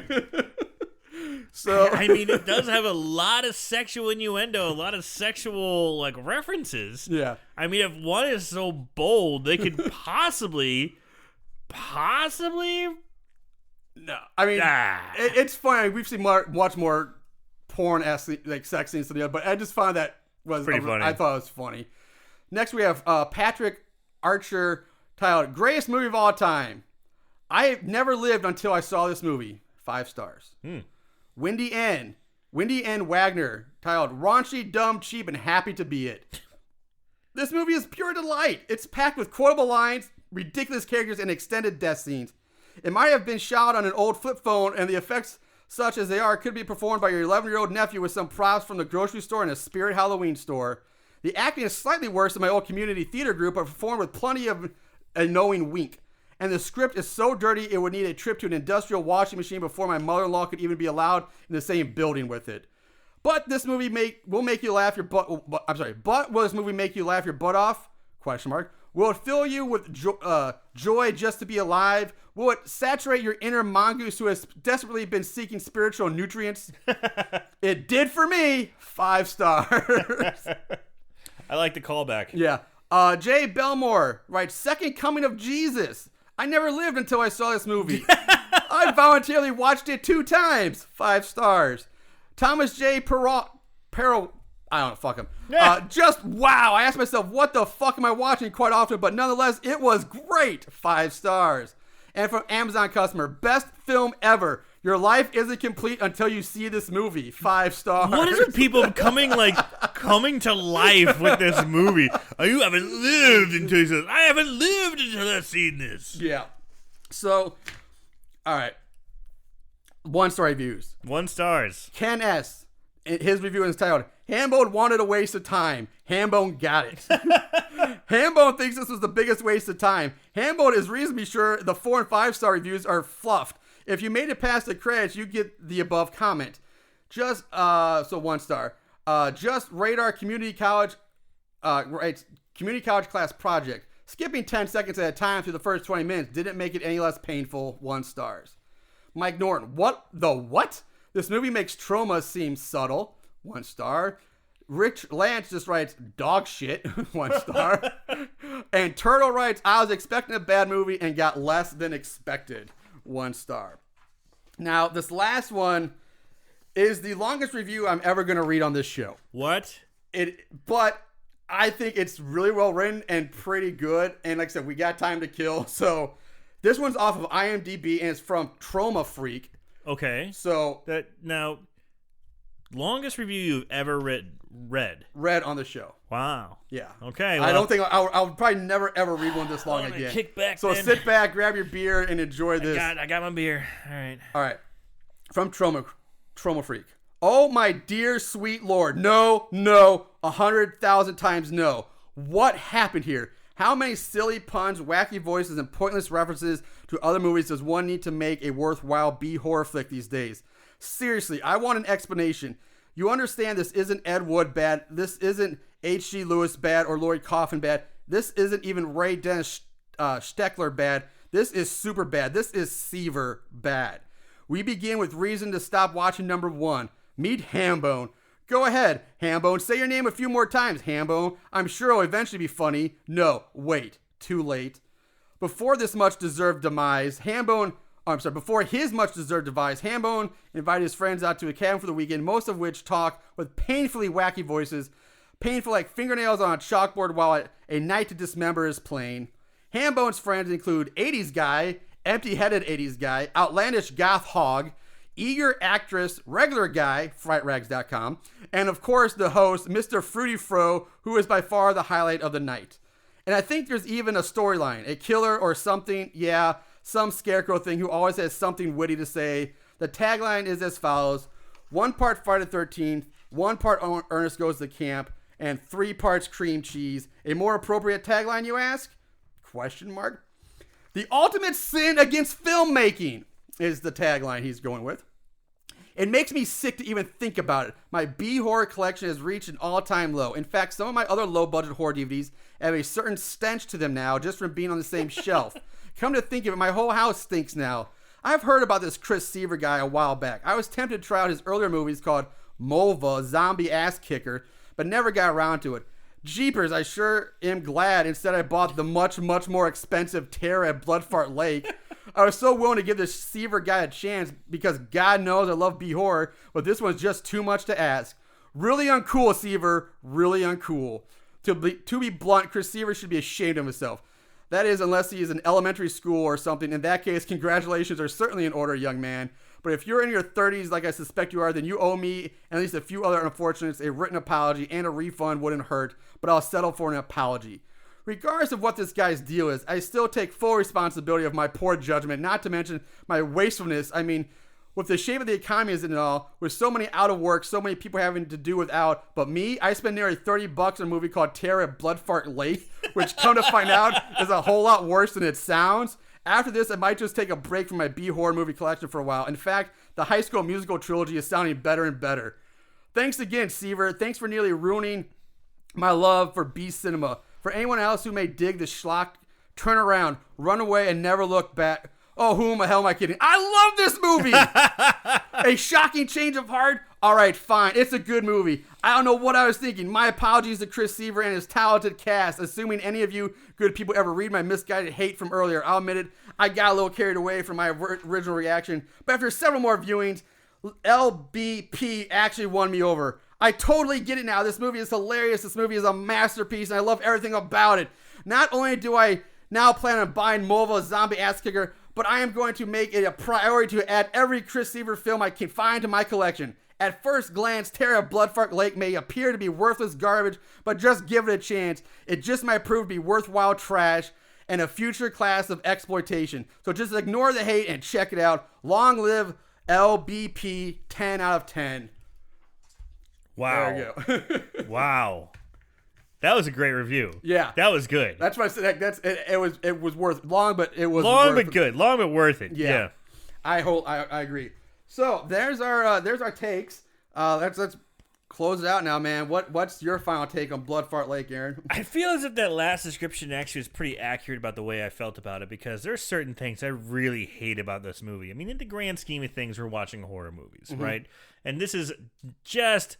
So I mean, it does have a lot of sexual innuendo, a lot of sexual references. Yeah. I mean, if one is so bold, they could possibly. No, I mean, it's funny. We've seen much more porn-esque sex scenes than the other, but I just found that was pretty funny. I thought it was funny. Next, we have Patrick Archer, titled "Greatest Movie of All Time." I never lived until I saw this movie. 5 stars. Wendy N. Wagner, titled "Raunchy, Dumb, Cheap, and Happy to Be It." This movie is pure delight. It's packed with quotable lines, ridiculous characters, and extended death scenes. It might have been shot on an old flip phone, and the effects, such as they are, could be performed by your 11-year-old nephew with some props from the grocery store and a Spirit Halloween store. The acting is slightly worse than my old community theater group, but performed with plenty of a knowing wink. And the script is so dirty it would need a trip to an industrial washing machine before my mother-in-law could even be allowed in the same building with it. But this movie will make you laugh your butt. But will this movie make you laugh your butt off? ? Will it fill you with joy just to be alive? Will it saturate your inner mongoose who has desperately been seeking spiritual nutrients? It did for me. 5 stars. I like the callback. Yeah. Jay Belmore writes, "Second Coming of Jesus. I never lived until I saw this movie. I voluntarily watched it 2 times. 5 stars. Thomas J. Perot. I don't know, fuck him. Just wow. I asked myself, what the fuck am I watching quite often, but nonetheless, it was great. 5 stars. And from Amazon customer, best film ever. Your life isn't complete until you see this movie. 5 stars. What is with people coming to life with this movie? Oh, you haven't lived until you said, I haven't lived until I've seen this. Yeah. So, all right. 1-star reviews. 1 stars. Ken S. His review is titled, "Hambone wanted a waste of time. Hambone got it." Hambone thinks this was the biggest waste of time. Hambone is reasonably sure the 4 and 5-star reviews are fluffed. If you made it past the credits, you get the above comment. Just, so 1 star. Just radar community college class project. Skipping 10 seconds at a time through the first 20 minutes didn't make it any less painful. 1 star. Mike Norton, what? This movie makes trauma seem subtle. 1 star. Rich Lance just writes dog shit. 1 star. And Turtle writes, I was expecting a bad movie and got less than expected. 1 star. Now, this last one is the longest review I'm ever going to read on this show. What? But I think it's really well written and pretty good. And like I said, we got time to kill. So this one's off of IMDb and it's from Trauma Freak. Okay. So that now, longest review you've ever read on the show. Wow. Yeah. Okay. Well, I don't think I would probably never ever read one this long again. Kick back. So then. sit back, grab your beer, and enjoy this. I got my beer. All right. From Trauma Freak. Oh my dear sweet Lord. No. 100,000 times no. What happened here? How many silly puns, wacky voices, and pointless references to other movies does one need to make a worthwhile B-horror flick these days? Seriously, I want an explanation. You understand this isn't Ed Wood bad. This isn't H.G. Lewis bad or Lloyd Kaufman bad. This isn't even Ray Dennis Steckler bad. This is super bad. This is Seaver bad. We begin with reason to stop watching number 1. Meet Hambone. Go ahead, Hambone. Say your name a few more times, Hambone. I'm sure it'll eventually be funny. No, wait. Too late. Before his much deserved demise, Hambone invited his friends out to a cabin for the weekend, most of which talk with painfully wacky voices, painful like fingernails on a chalkboard while a Night to Dismember is playing. Hambone's friends include 80s guy, empty-headed 80s guy, outlandish goth hog, eager actress, regular guy, frightrags.com, and of course the host, Mr. Fruity Fro, who is by far the highlight of the night. And I think there's even a storyline, a killer or something, yeah, some scarecrow thing who always has something witty to say. The tagline is as follows: 1 part Friday the 13th, 1 part Ernest Goes to Camp, and 3 parts cream cheese. A more appropriate tagline, you ask? ? The ultimate sin against filmmaking is the tagline he's going with. It makes me sick to even think about it. My B-horror collection has reached an all-time low. In fact, some of my other low-budget horror DVDs have a certain stench to them now just from being on the same shelf. Come to think of it, my whole house stinks now. I've heard about this Chris Seaver guy a while back. I was tempted to try out his earlier movies called Mulva, Zombie Ass Kicker, but never got around to it. Jeepers, I sure am glad instead I bought the much, much more expensive Terror at Bloodfart Lake. I was so willing to give this Seaver guy a chance because God knows I love B-horror, but this one's just too much to ask. Really uncool, Seaver. Really uncool. To be blunt, Chris Seaver should be ashamed of himself. That is, unless he is in elementary school or something. In that case, congratulations are certainly in order, young man. But if you're in your 30s, like I suspect you are, then you owe me and at least a few other unfortunates a written apology, and a refund wouldn't hurt, but I'll settle for an apology. Regardless of what this guy's deal is, I still take full responsibility of my poor judgment, not to mention my wastefulness. I mean, with the shape of the economy as it all, with so many out of work, so many people having to do without, but me, I spend nearly $30 on a movie called Terror at Bloodfart Lake, which come to find out is a whole lot worse than it sounds. After this, I might just take a break from my B-horror movie collection for a while. In fact, the High School Musical trilogy is sounding better and better. Thanks again, Seaver. Thanks for nearly ruining my love for B cinema. For anyone else who may dig the schlock, turn around, run away, and never look back. Oh, who the hell am I kidding? I love this movie! A shocking change of heart? All right, fine. It's a good movie. I don't know what I was thinking. My apologies to Chris Seaver and his talented cast. Assuming any of you good people ever read my misguided hate from earlier, I'll admit it, I got a little carried away from my original reaction. But after several more viewings, LBP actually won me over. I totally get it now. This movie is hilarious. This movie is a masterpiece, and I love everything about it. Not only do I now plan on buying Mulva, Zombie Ass Kicker, but I am going to make it a priority to add every Chris Seaver film I can find to my collection. At first glance, Terror of Bloodfart Lake may appear to be worthless garbage, but just give it a chance. It just might prove to be worthwhile trash and a future class of exploitation. So just ignore the hate and check it out. Long live LBP, 10 out of 10. Wow. There you go. Wow. That was a great review. Yeah. That was good. That's why I said it was worth long, but it was long worth but good. Long but worth it. Yeah. I agree. So there's our takes. Let's close it out now, man. What's your final take on Blood Fart Lake, Aaron? I feel as if that last description actually is pretty accurate about the way I felt about it, because there's certain things I really hate about this movie. I mean, in the grand scheme of things, we're watching horror movies, right? And this is just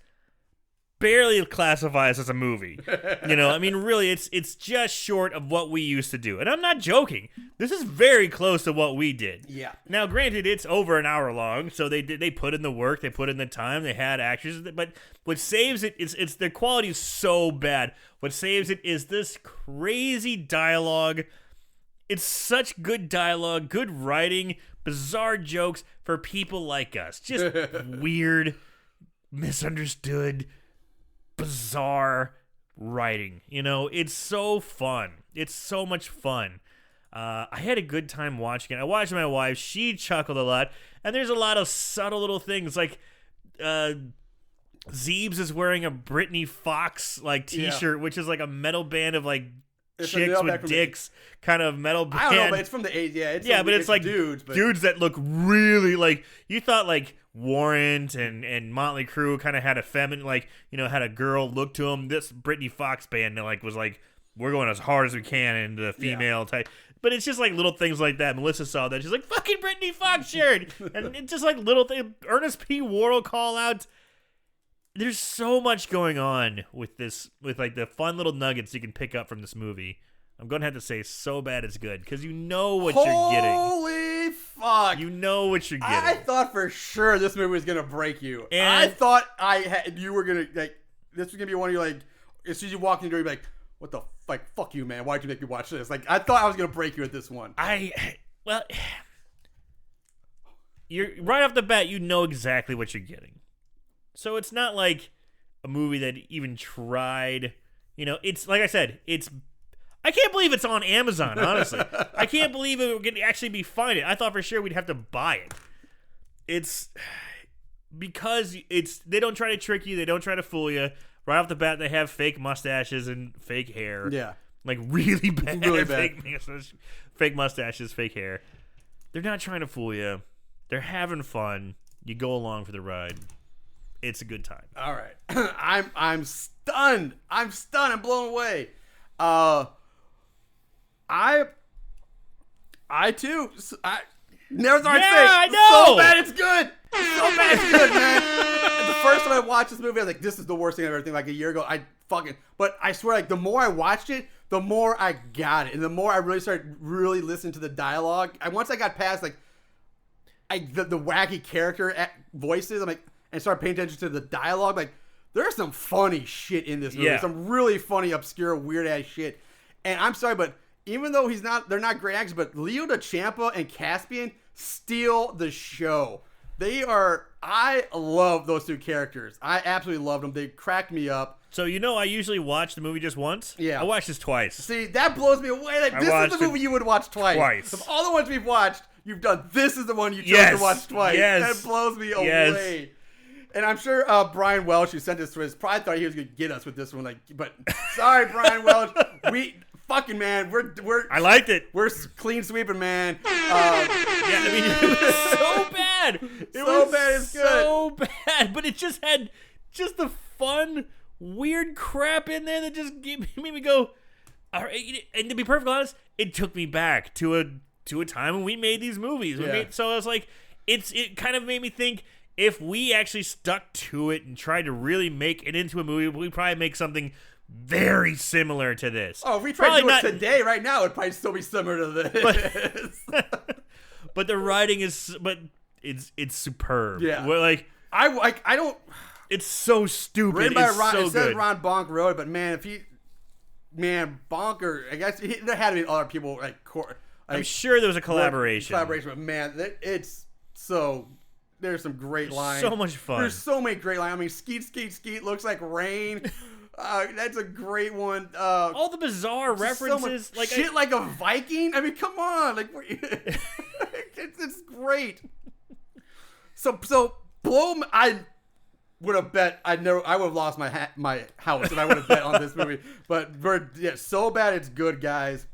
barely classifies as a movie. I mean, really, it's just short of what we used to do. And I'm not joking. This is very close to what we did. Yeah. Now, granted, it's over an hour long, so they put in the work, they put in the time, they had actors, but what saves it is the quality is so bad. What saves it is this crazy dialogue. It's such good dialogue, good writing, bizarre jokes for people like us. Just weird, misunderstood, bizarre writing. It's so fun. It's so much fun. I had a good time watching it. I watched my wife. She chuckled a lot. And there's a lot of subtle little things, like Zeebs is wearing a Britney Fox t-shirt, which is like a metal band of It's chicks with dicks kind of metal band. I don't know, but it's from the 80s. Yeah, but it's like dudes that look really you thought Warrant and Motley Crue kind of had a feminine, had a girl look to them. This Britney Fox band was we're going as hard as we can into the female type. But it's just little things like that. Melissa saw that. She's like, fucking Britney Fox shirt. And it's just little things. Ernest P. Worrell call outs. There's so much going on with this, with the fun little nuggets you can pick up from this movie. I'm going to have to say so bad it's good, because you know what you're getting. Holy fuck. You know what you're getting. I thought for sure this movie was going to break you. And I thought you were going to, this was going to be one of you, as soon as you walk in the door, you'd be like, what the, fuck you, man. Why'd you make me watch this? I thought I was going to break you at this one. You're right off the bat, you know exactly what you're getting. So it's not like a movie that even tried, it's like I said, I can't believe it's on Amazon, honestly. I can't believe it would actually be finding. I thought for sure we'd have to buy it. It's because they don't try to trick you, they don't try to fool you. Right off the bat, they have fake mustaches and fake hair. Yeah. Really bad. Fake mustaches, fake hair. They're not trying to fool you. They're having fun. You go along for the ride. It's a good time. All right. I'm stunned. I'm blown away. I too. Never thought I'd say. I know. So bad it's good. So bad it's good, man. The first time I watched this movie, I was like, "This is the worst thing I've ever seen." A year ago, but I swear, the more I watched it, the more I got it, and the more I really started listening to the dialogue. Once I got past the wacky character voices, and started paying attention to the dialogue. There's some funny shit in this movie. Yeah. Some really funny, obscure, weird ass shit. And I'm sorry, but even though they're not great actors, but Leo DeChampa and Caspian steal the show. I love those two characters. I absolutely loved them. They cracked me up. So I usually watch the movie just once. Yeah. I watched this twice. See, that blows me away. This is the movie you would watch twice. Of all the ones we've watched, you've done. This is the one you chose to watch twice. Yes. That blows me away. And I'm sure Brian Welch, who sent this to us, probably thought he was gonna get us with this one. But sorry, Brian Welch, we fucking man, we're. I liked it. We're clean sweeping, man. It was so bad. It's good. So bad, but it just had the fun, weird crap in there that just made me go. All right, and to be perfectly honest, it took me back to a time when we made these movies. So I was like, it kind of made me think. If we actually stuck to it and tried to really make it into a movie, we'd probably make something very similar to this. Oh, if we tried to do it today, right now, it'd probably still be similar to this. But the writing is, it's superb. Yeah. I don't. It's so stupid. Written by it's Ron, so it says good. Ron Bonk wrote it, but man, Bonker, I guess there had to be other people I'm sure there was a collaboration. But man, it's so. There's some great lines. So much fun. There's so many great lines. Skeet looks like rain. That's a great one. All the bizarre references, so shit like a Viking. I mean, come on, it's great. So blow. I would have bet. I would have lost my house if I would have bet on this movie. But so bad it's good, guys.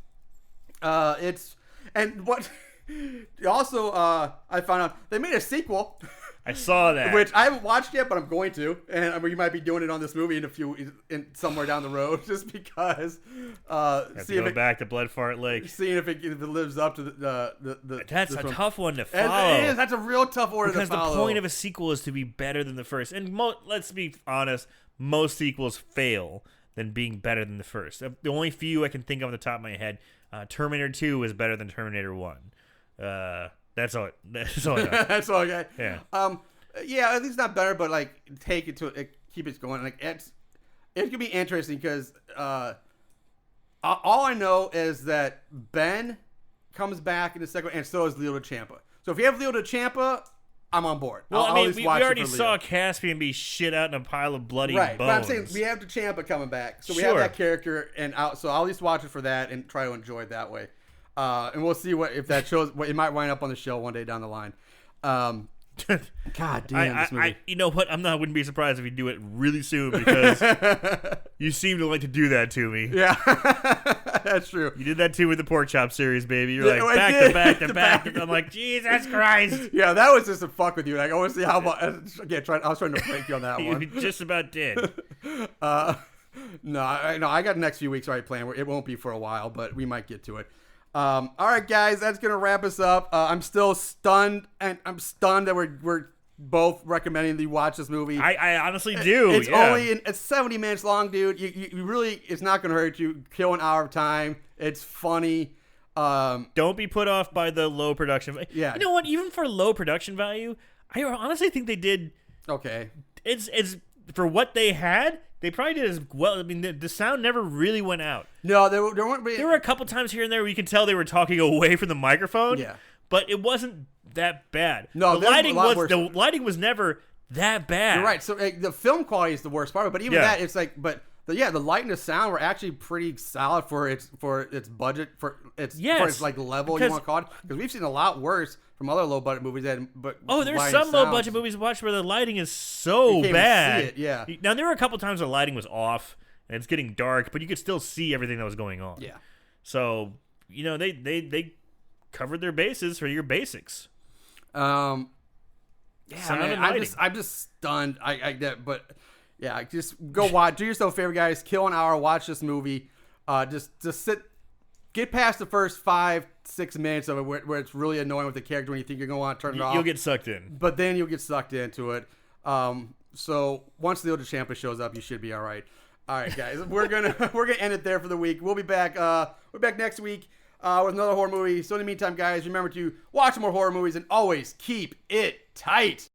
Also, I found out they made a sequel. I saw that. Which I haven't watched yet, but I'm going to, and we might be doing it on this movie somewhere down the road, just because. Go back to Blood Fart Lake, seeing if it lives up to the. That's a tough one to follow. It is. That's a real tough order to follow. Because the point of a sequel is to be better than the first, and let's be honest, most sequels fail than being better than the first. The only few I can think of on the top of my head, Terminator 2 is better than Terminator 1. That's all. That's all. That's all I got. Yeah. Yeah, at least not better, but like take it to keep it going. Like it could be interesting because all I know is that Ben comes back in the second, and so is Leo DeChampa. So if you have Leo DeChampa, I'm on board. Well, we already saw Caspian be shit out in a pile of bloody bones. But I'm saying we have DeChampa coming back, so we have that character, and so I'll at least watch it for that and try to enjoy it that way. And we'll see if that shows. It might wind up on the show one day down the line. God damn, this movie. You know what? I wouldn't be surprised if you do it really soon because you seem to like to do that to me. Yeah, that's true. You did that too with the Pork Chop series, baby. You're like back to back. I'm like, Jesus Christ. Yeah, that was just a fuck with you. Like, I want to see how much. Again, I was trying to break you on that one. You just about did. No, I got the next few weeks already planned. It won't be for a while, but we might get to it. All right, guys, that's gonna wrap us up. I'm still stunned, and I'm stunned that we're both recommending that you watch this movie. I honestly do. It's it's 70 minutes long, dude. You really, it's not gonna hurt you. Kill an hour of time. It's funny. Don't be put off by the low production value. Yeah. You know what? Even for low production value, I honestly think they did okay. It's for what they had. They probably did as well. I mean, the sound never really went out. No, there weren't. There were a couple times here and there where you can tell they were talking away from the microphone. Yeah, but it wasn't that bad. No, the lighting was never that bad. You're right. So the film quality is the worst part, but even that, it's like, the light and the sound were actually pretty solid for its budget for its like level you want to call it. Because we've seen a lot worse from other low budget movies there's some low budget movies to watch where the lighting is so bad. See it, yeah. Now there were a couple times where the lighting was off and it's getting dark, but you could still see everything that was going on. Yeah. So they covered their bases for your basics. Yeah, man, I'm just stunned. Just go watch. Do yourself a favor, guys. Kill an hour. Watch this movie. Just sit. Get past the first 5-6 minutes of it where it's really annoying with the character when you think you're going to want to turn it off. You'll get sucked in. But then you'll get sucked into it. So once Leo DeChampa shows up, you should be all right. All right, guys. we're gonna end it there for the week. We'll be back. We're back next week with another horror movie. So in the meantime, guys, remember to watch more horror movies and always keep it tight.